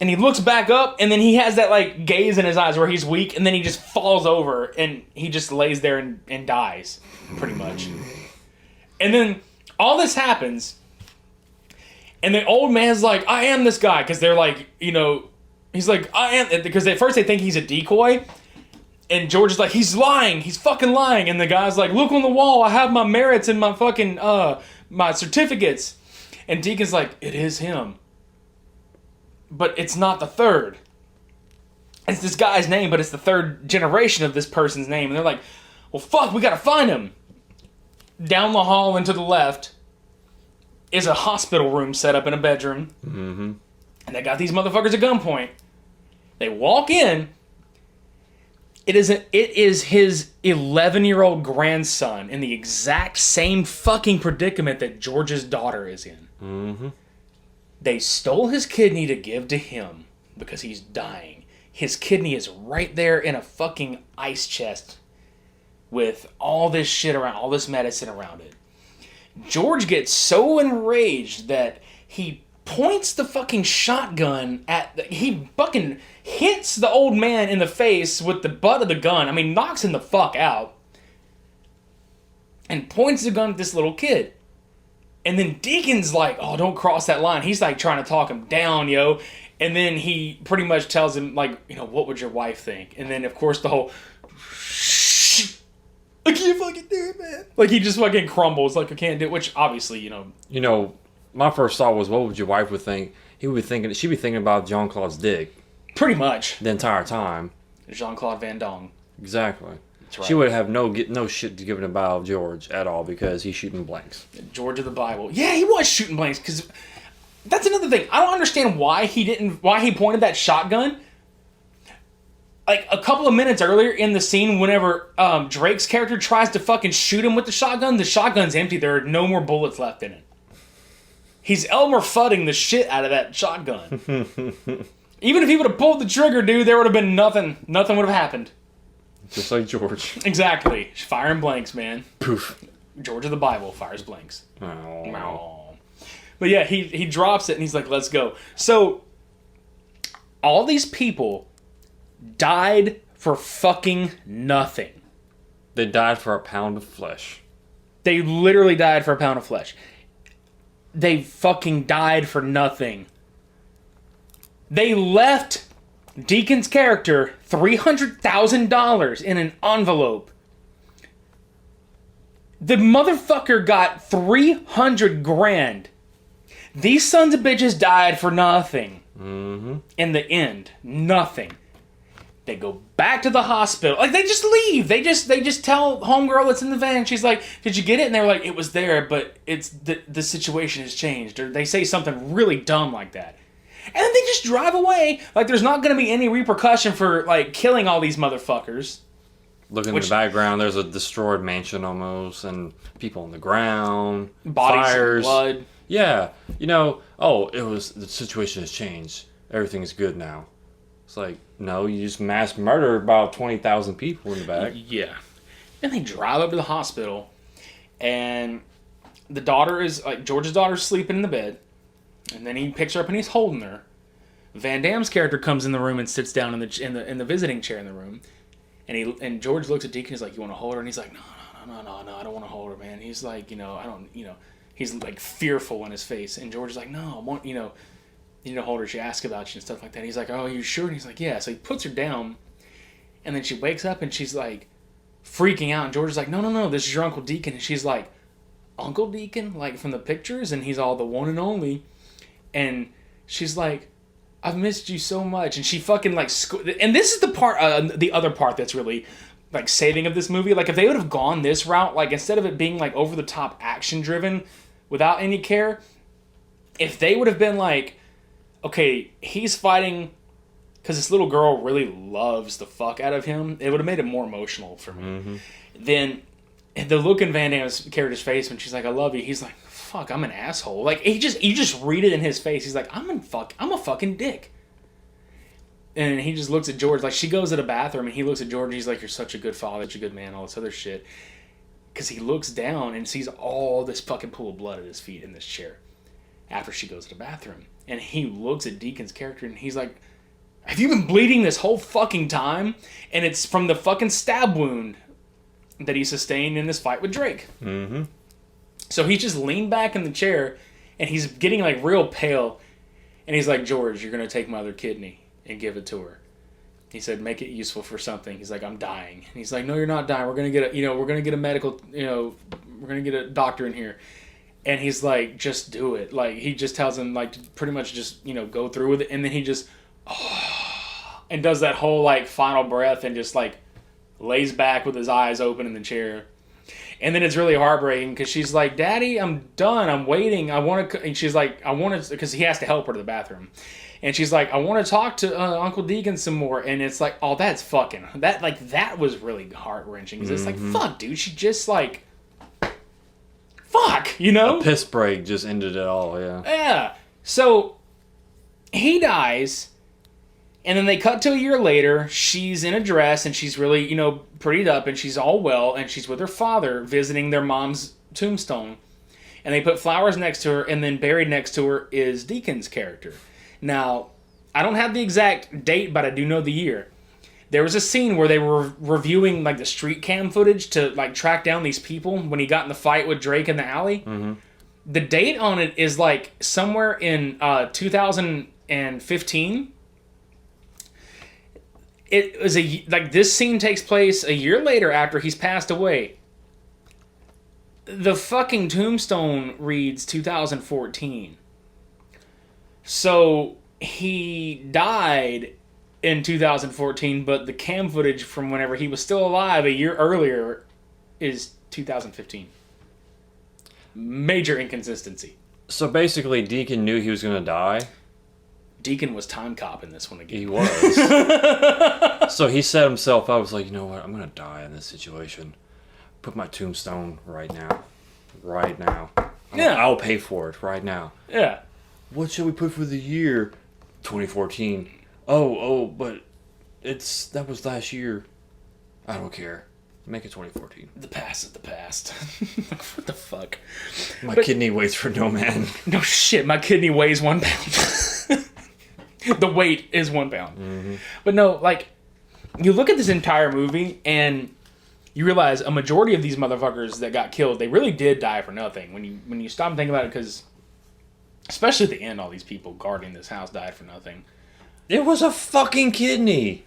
Speaker 4: And he looks back up, and then he has that, like, gaze in his eyes where he's weak, and then he just falls over, and he just lays there and dies, pretty much. And then all this happens, and the old man's like, I am this guy, because they're like, you know, he's like, I am, because at first they think he's a decoy, and George is like, he's lying, he's fucking lying, and the guy's like, look on the wall, I have my merits and my fucking, my certificates. And Deacon's like, it is him. But it's not the third. It's this guy's name, but it's the third generation of this person's name. And they're like, well, fuck, we gotta find him. Down the hall and to the left is a hospital room set up in a bedroom. Mm-hmm. And they got these motherfuckers at gunpoint. They walk in. It is his 11-year-old grandson in the exact same fucking predicament that George's daughter is in. Mm-hmm. They stole his kidney to give to him because he's dying. His kidney is right there in a fucking ice chest with all this shit around, all this medicine around it. George gets so enraged that he points the fucking shotgun he fucking hits the old man in the face with the butt of the gun. I mean, knocks him the fuck out. And points the gun at this little kid. And then Deacon's like, oh, don't cross that line. He's like trying to talk him down, yo. And then he pretty much tells him, like, you know, what would your wife think? And then, of course, the whole, shh, I can't fucking do it, man. Like, he just fucking crumbles, like, I can't do it, which obviously, you know.
Speaker 3: You know, my first thought was, what would your wife would think? She'd be thinking about Jean-Claude's dick.
Speaker 4: Pretty much.
Speaker 3: The entire time.
Speaker 4: Jean-Claude Van Damme.
Speaker 3: Exactly.
Speaker 4: Right.
Speaker 3: She would have no shit to give about George at all because he's shooting blanks.
Speaker 4: George of the Bible. Yeah, he was shooting blanks because that's another thing. I don't understand why he pointed that shotgun. Like a couple of minutes earlier in the scene, whenever Drake's character tries to fucking shoot him with the shotgun's empty. There are no more bullets left in it. He's Elmer Fudding the shit out of that shotgun. Even if he would have pulled the trigger, dude, there would have been nothing. Nothing would have happened.
Speaker 3: Just like George.
Speaker 4: Exactly. Firing blanks, man.
Speaker 3: Poof.
Speaker 4: George of the Bible fires blanks.
Speaker 3: Oh.
Speaker 4: But yeah, he drops it and he's like, let's go. So, all these people died for fucking nothing.
Speaker 3: They died for a pound of flesh.
Speaker 4: They literally died for a pound of flesh. They fucking died for nothing. They left Deacon's character $300,000 in an envelope. The motherfucker got 300 grand. These sons of bitches died for nothing.
Speaker 3: Mm-hmm.
Speaker 4: In the end, nothing. They go back to the hospital. Like, they just leave. They just tell homegirl that's in the van. She's like, "Did you get it?" And they're like, "It was there, but it's the situation has changed." Or they say something really dumb like that. And then they just drive away. Like, there's not going to be any repercussion for, like, killing all these motherfuckers.
Speaker 3: Look in the background, there's a destroyed mansion almost, and people on the ground.
Speaker 4: Bodies
Speaker 3: fires.
Speaker 4: and blood.
Speaker 3: Yeah. The situation has changed. Everything's good now. It's like, no, you just mass murder about 20,000 people in the back.
Speaker 4: Yeah. And they drive up to the hospital, and the daughter is, like, George's daughter's sleeping in the bed, and then he picks her up and he's holding her. Van Damme's character comes in the room and sits down in the visiting chair in the room, and George looks at Deacon and he's like, "You want to hold her?" And he's like, No, I don't want to hold her, man. He's like, I don't, he's like fearful in his face, and George is like, "No, I want, you need to hold her. She asks about you and stuff like that." And he's like, "Oh, are you sure?" And he's like, "Yeah." So he puts her down, and then she wakes up and she's like freaking out, and George is like, No, this is your Uncle Deacon." And she's like, "Uncle Deacon, like from the pictures?" And he's all, "The one and only." And she's like, "I've missed you so much." And she fucking like, and this is the part, the other part that's really like saving of this movie. Like, if they would have gone this route, like instead of it being like over the top action driven without any care, if they would have been like, okay, he's fighting because this little girl really loves the fuck out of him, it would have made it more emotional for me.
Speaker 3: Mm-hmm.
Speaker 4: Then the look in Van Damme's character's face when she's like, "I love you," he's like, "Fuck, I'm an asshole." Like, you just read it in his face. He's like, I'm a fucking dick. And he just looks at George, like, she goes to the bathroom and he looks at George and he's like, "You're such a good father, such a good man," all this other shit. Because he looks down and sees all this fucking pool of blood at his feet in this chair after she goes to the bathroom. And he looks at Deacon's character and he's like, "Have you been bleeding this whole fucking time?" And it's from the fucking stab wound that he sustained in this fight with Drake.
Speaker 3: Mm-hmm.
Speaker 4: So he's just leaned back in the chair, and he's getting, like, real pale. And he's like, "George, you're going to take my other kidney and give it to her." He said, "Make it useful for something." He's like, "I'm dying." And he's like, "No, you're not dying. We're going to get a medical, we're going to get a doctor in here." And he's like, "Just do it." Like, he just tells him, like, to pretty much just, go through with it. And then he just, and does that whole, like, final breath and just, like, lays back with his eyes open in the chair. And then it's really heartbreaking because she's like, "Daddy, I'm done. I'm waiting. I want to." And she's like, "I want to," because he has to help her to the bathroom. And she's like, "I want to talk to Uncle Deacon some more." And it's like, oh, that's fucking that was really heart wrenching. Because it's like, fuck, dude, she just like, fuck,
Speaker 3: A piss break just ended it all. Yeah.
Speaker 4: Yeah. So he dies. And then they cut to a year later. She's in a dress and she's really, prettied up and she's all well and she's with her father visiting their mom's tombstone. And they put flowers next to her, and then buried next to her is Deacon's character. Now, I don't have the exact date, but I do know the year. There was a scene where they were reviewing like the street cam footage to like track down these people when he got in the fight with Drake in the alley.
Speaker 3: Mm-hmm.
Speaker 4: The date on it is like somewhere in 2015. It was this scene takes place a year later after he's passed away. The fucking tombstone reads 2014. So he died in 2014, but the cam footage from whenever he was still alive a year earlier is 2015. Major inconsistency.
Speaker 3: So basically, Deacon knew he was going to die.
Speaker 4: Deacon was time cop in this one again.
Speaker 3: He was. So he set himself up. I was like, you know what? I'm going to die in this situation. Put my tombstone right now. Right now.
Speaker 4: Yeah.
Speaker 3: I'll pay for it right now.
Speaker 4: Yeah.
Speaker 3: What should we put for the year? 2014. Oh, but that was last year. I don't care. Make it 2014.
Speaker 4: The past is the past. What the fuck?
Speaker 3: My kidney waits for no man.
Speaker 4: No shit, my kidney weighs 1 pound. The weight is 1 pound.
Speaker 3: Mm-hmm.
Speaker 4: But no, like, you look at this entire movie and you realize a majority of these motherfuckers that got killed, they really did die for nothing. When you stop and think about it, because especially at the end, all these people guarding this house died for nothing.
Speaker 3: It was a fucking kidney.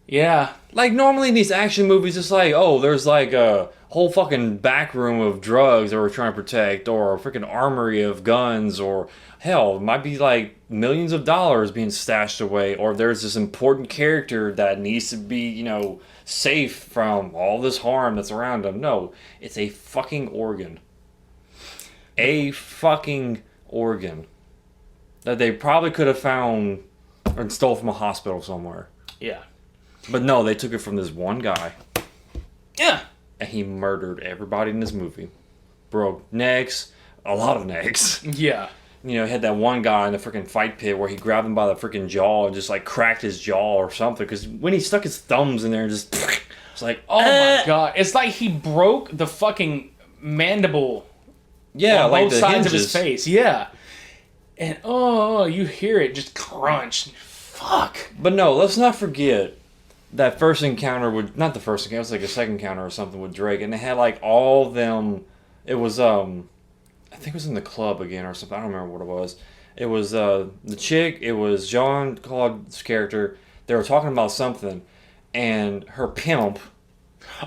Speaker 4: Yeah.
Speaker 3: Like, normally in these action movies, it's like, oh, there's like a whole fucking back room of drugs that we're trying to protect, or a freaking armory of guns, or hell, it might be like millions of dollars being stashed away, or there's this important character that needs to be, you know, safe from all this harm that's around them. No, it's a fucking organ. A fucking organ that they probably could have found or stole from a hospital somewhere.
Speaker 4: Yeah.
Speaker 3: But no, they took it from this one guy.
Speaker 4: Yeah.
Speaker 3: And he murdered everybody in this movie. Broke necks, a lot of necks.
Speaker 4: Yeah.
Speaker 3: You know, he had that one guy in the freaking fight pit where he grabbed him by the freaking jaw and just like cracked his jaw or something. Because when he stuck his thumbs in there and just... It's like,
Speaker 4: oh my god. It's like he broke the fucking mandible
Speaker 3: yeah,
Speaker 4: on
Speaker 3: like
Speaker 4: both
Speaker 3: the
Speaker 4: sides
Speaker 3: hinges.
Speaker 4: of his face. Yeah. And you hear it just crunch. Fuck.
Speaker 3: But no, let's not forget that first encounter with, not the first encounter, it was like a second encounter or something with Drake, and they had like all them, it was, I think it was in the club again or something, I don't remember what it was. It was the chick, it was Jean-Claude's character, they were talking about something, and her pimp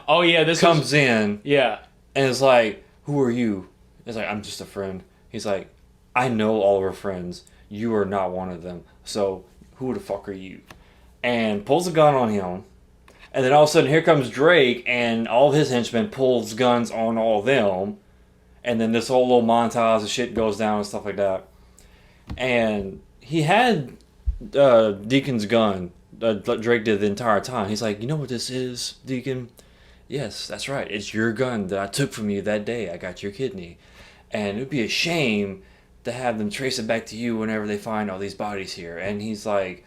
Speaker 4: Oh yeah, this
Speaker 3: comes in,
Speaker 4: yeah.
Speaker 3: and is like, who are you? It's like, I'm just a friend. He's like, I know all of her friends, you are not one of them, so who the fuck are you? And pulls a gun on him. And then all of a sudden, here comes Drake, and all of his henchmen pulls guns on all of them. And then this whole little montage of shit goes down and stuff like that. And he had Deacon's gun. Drake did the entire time. He's like, you know what this is, Deacon? Yes, that's right. It's your gun that I took from you that day. I got your kidney. And it would be a shame to have them trace it back to you whenever they find all these bodies here. And he's like,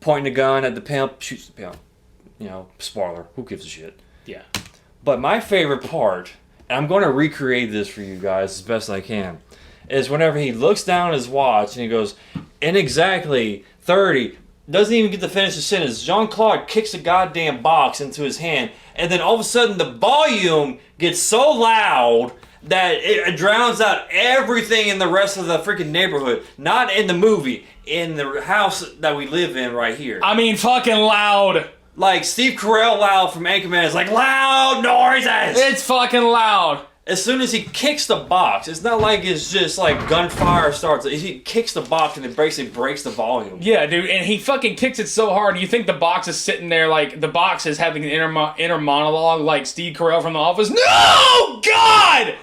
Speaker 3: pointing a gun at the pimp, shoots the pimp. You know, spoiler, who gives a shit?
Speaker 4: Yeah.
Speaker 3: But my favorite part, and I'm going to recreate this for you guys as best I can, is whenever he looks down at his watch and he goes, in exactly 30, doesn't even get to finish the sentence, Jean-Claude kicks a goddamn box into his hand, and then all of a sudden the volume gets so loud that it drowns out everything in the rest of the freaking neighborhood. Not in the movie, in the house that we live in right here.
Speaker 4: I mean, fucking loud.
Speaker 3: Like Steve Carell loud from Anchorman is like, loud noises!
Speaker 4: It's fucking loud.
Speaker 3: As soon as he kicks the box, it's not like it's just like gunfire starts. He kicks the box and it basically breaks the volume.
Speaker 4: Yeah, dude, and he fucking kicks it so hard, you think the box is sitting there like, the box is having an inner monologue like Steve Carell from The Office. No! God!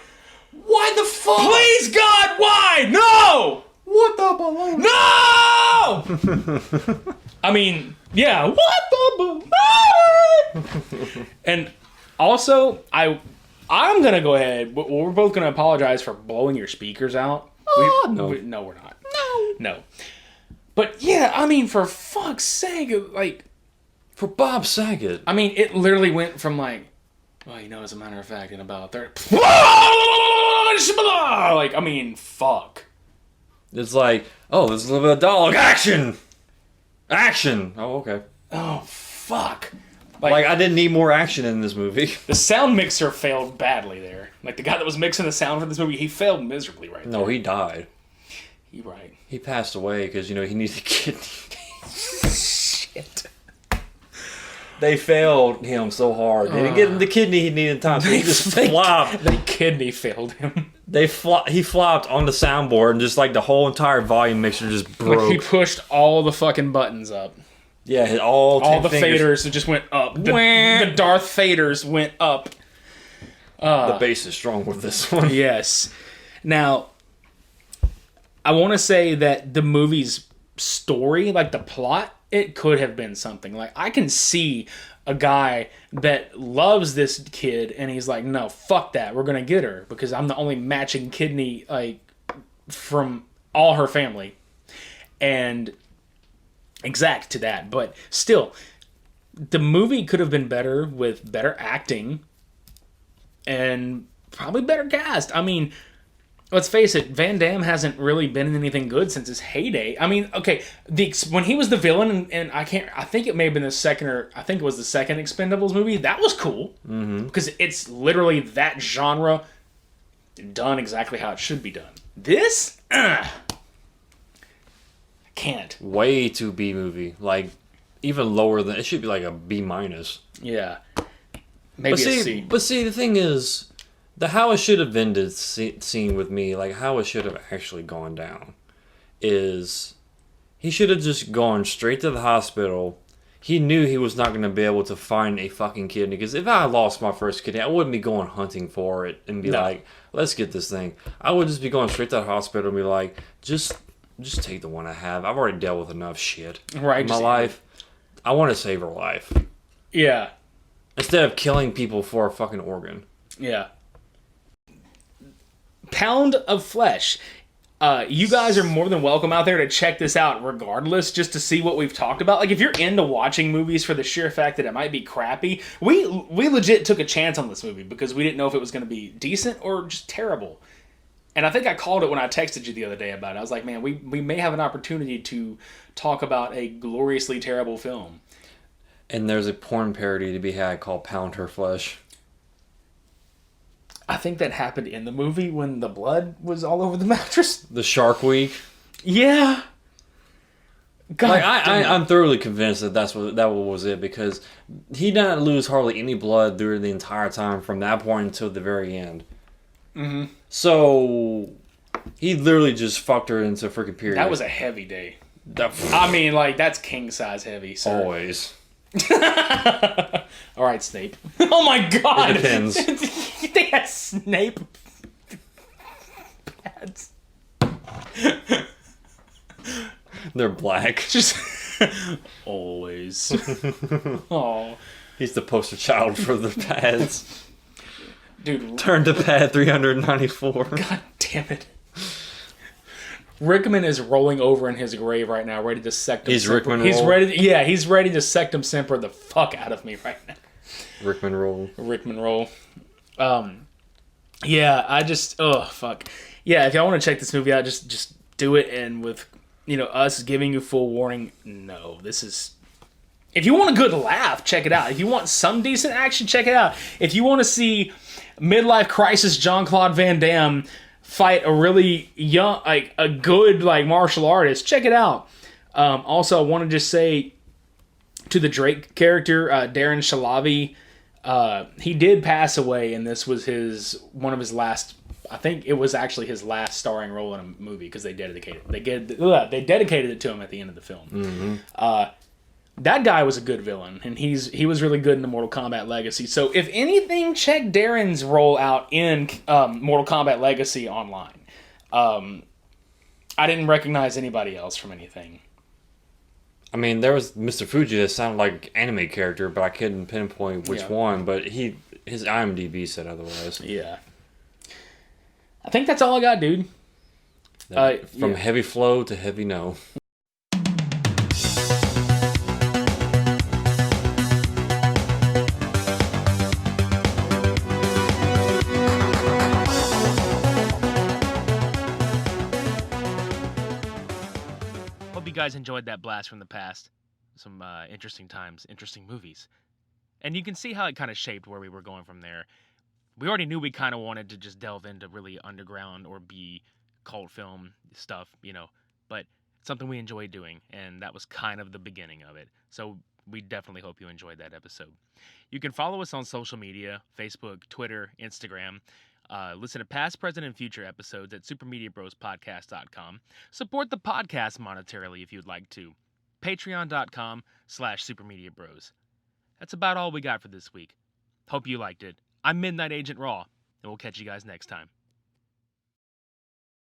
Speaker 3: Why the fuck?
Speaker 4: Please, God, why? No!
Speaker 3: What the balloon?
Speaker 4: No! I mean, yeah, what the balloon? And also, I'm gonna go ahead. We're both gonna apologize for blowing your speakers out.
Speaker 3: No.
Speaker 4: No, we're not. No. But yeah, I mean, for fuck's sake, like,
Speaker 3: For Bob Saget.
Speaker 4: I mean, it literally went from like, well, you know, as a matter of fact, in about 30. Like, I mean, fuck.
Speaker 3: It's like, oh, there's a little bit of dialogue. Action! Action! Oh, okay.
Speaker 4: Oh, fuck.
Speaker 3: Like, I didn't need more action in this movie.
Speaker 4: The sound mixer failed badly there. Like, the guy that was mixing the sound for this movie, he failed miserably right there.
Speaker 3: No, he died.
Speaker 4: You're right.
Speaker 3: He passed away because, you know, he needed a kidney.
Speaker 4: Shit.
Speaker 3: They failed him so hard. They didn't get him the kidney he needed in time, so he just flopped.
Speaker 4: The kidney failed him.
Speaker 3: He flopped on the soundboard, and just like the whole entire volume mixer just broke.
Speaker 4: He pushed all the fucking buttons up.
Speaker 3: Yeah, all 10
Speaker 4: the
Speaker 3: fingers.
Speaker 4: faders just went up. The Darth faders went up.
Speaker 3: The bass is strong with this one.
Speaker 4: Yes. Now, I want to say that the movie's story, like the plot, it could have been something. Like, I can see a guy that loves this kid, and he's like, no, fuck that. We're going to get her because I'm the only matching kidney, like, from all her family. And exact to that. But still, the movie could have been better with better acting and probably better cast. I mean, let's face it, Van Damme hasn't really been in anything good since his heyday. I mean, okay, when he was the villain, and I think it may have been the second, or I think it was the second Expendables movie. That was cool because it's literally that genre done exactly how it should be done. This, I can't.
Speaker 3: Way too B movie. Like, even lower than it should be like a B minus.
Speaker 4: Yeah, maybe a C.
Speaker 3: But see, the thing is, the how it should have ended scene with me, like how it should have actually gone down, is he should have just gone straight to the hospital. He knew he was not going to be able to find a fucking kidney, because if I lost my first kidney, I wouldn't be going hunting for it and be like, let's get this thing. I would just be going straight to the hospital and be like, just take the one I have. I've already dealt with enough shit in my life. I want to save her life.
Speaker 4: Yeah.
Speaker 3: Instead of killing people for a fucking organ.
Speaker 4: Yeah. Pound of Flesh. You guys are more than welcome out there to check this out regardless, just to see what we've talked about. Like, if you're into watching movies for the sheer fact that it might be crappy, we legit took a chance on this movie because we didn't know if it was going to be decent or just terrible. And I think I called it when I texted you the other day about it. I was like, man, we may have an opportunity to talk about a gloriously terrible film.
Speaker 3: And there's a porn parody to be had called Pound Her Flesh.
Speaker 4: I think that happened in the movie when the blood was all over the mattress.
Speaker 3: The Shark Week.
Speaker 4: Yeah. God,
Speaker 3: like I'm thoroughly convinced that was it, because he didn't lose hardly any blood during the entire time from that point until the very end. Mm-hmm. So he literally just fucked her into a freaking period.
Speaker 4: That was a heavy day. I mean, like, that's king size heavy, sir.
Speaker 3: Always.
Speaker 4: All right, Snape. Oh my God!
Speaker 3: It depends.
Speaker 4: They had Snape pads.
Speaker 3: They're black.
Speaker 4: Just always. Oh,
Speaker 3: he's the poster child for the pads.
Speaker 4: Dude,
Speaker 3: turn to pad 394.
Speaker 4: God damn it. Rickman is rolling over in his grave right now, ready to sectum.
Speaker 3: He's
Speaker 4: Semper.
Speaker 3: Rickman
Speaker 4: He's
Speaker 3: roll?
Speaker 4: ready. Yeah, he's ready to sectum Semper the fuck out of me right now.
Speaker 3: Rickman roll.
Speaker 4: Rickman roll. Yeah, I just fuck. Yeah, if y'all want to check this movie out, just do it, and with us giving you full warning, no, this is. If you want a good laugh, check it out. If you want some decent action, check it out. If you want to see midlife crisis Jean-Claude Van Damme fight a really young, like a good martial artist, check it out. Also, I want to just say to the Drake character, Darren Shalavi, he did pass away, and this was one of his last. I think it was actually his last starring role in a movie, because they dedicated it to him at the end of the film. Mm-hmm. That guy was a good villain, and he was really good in the Mortal Kombat Legacy. So if anything, check Darren's role out in Mortal Kombat Legacy online. I didn't recognize anybody else from anything.
Speaker 3: I mean, there was Mr. Fuji that sounded like an anime character, but I couldn't pinpoint which one. But his IMDb said otherwise.
Speaker 4: Yeah. I think that's all I got, dude.
Speaker 3: From heavy flow to heavy no.
Speaker 1: Hope you guys enjoyed that blast from the past. Some interesting times, interesting movies. And you can see how it kind of shaped where we were going from there. We already knew we kind of wanted to just delve into really underground or B cult film stuff, but it's something we enjoy doing, and that was kind of the beginning of it. So we definitely hope you enjoyed that episode. You can follow us on social media, Facebook, Twitter, Instagram. Listen to past, present, and future episodes at supermediabrospodcast.com. Support the podcast monetarily if you'd like to. Patreon.com/supermediabros. That's about all we got for this week. Hope you liked it. I'm Midnight Agent Raw, and we'll catch you guys next time.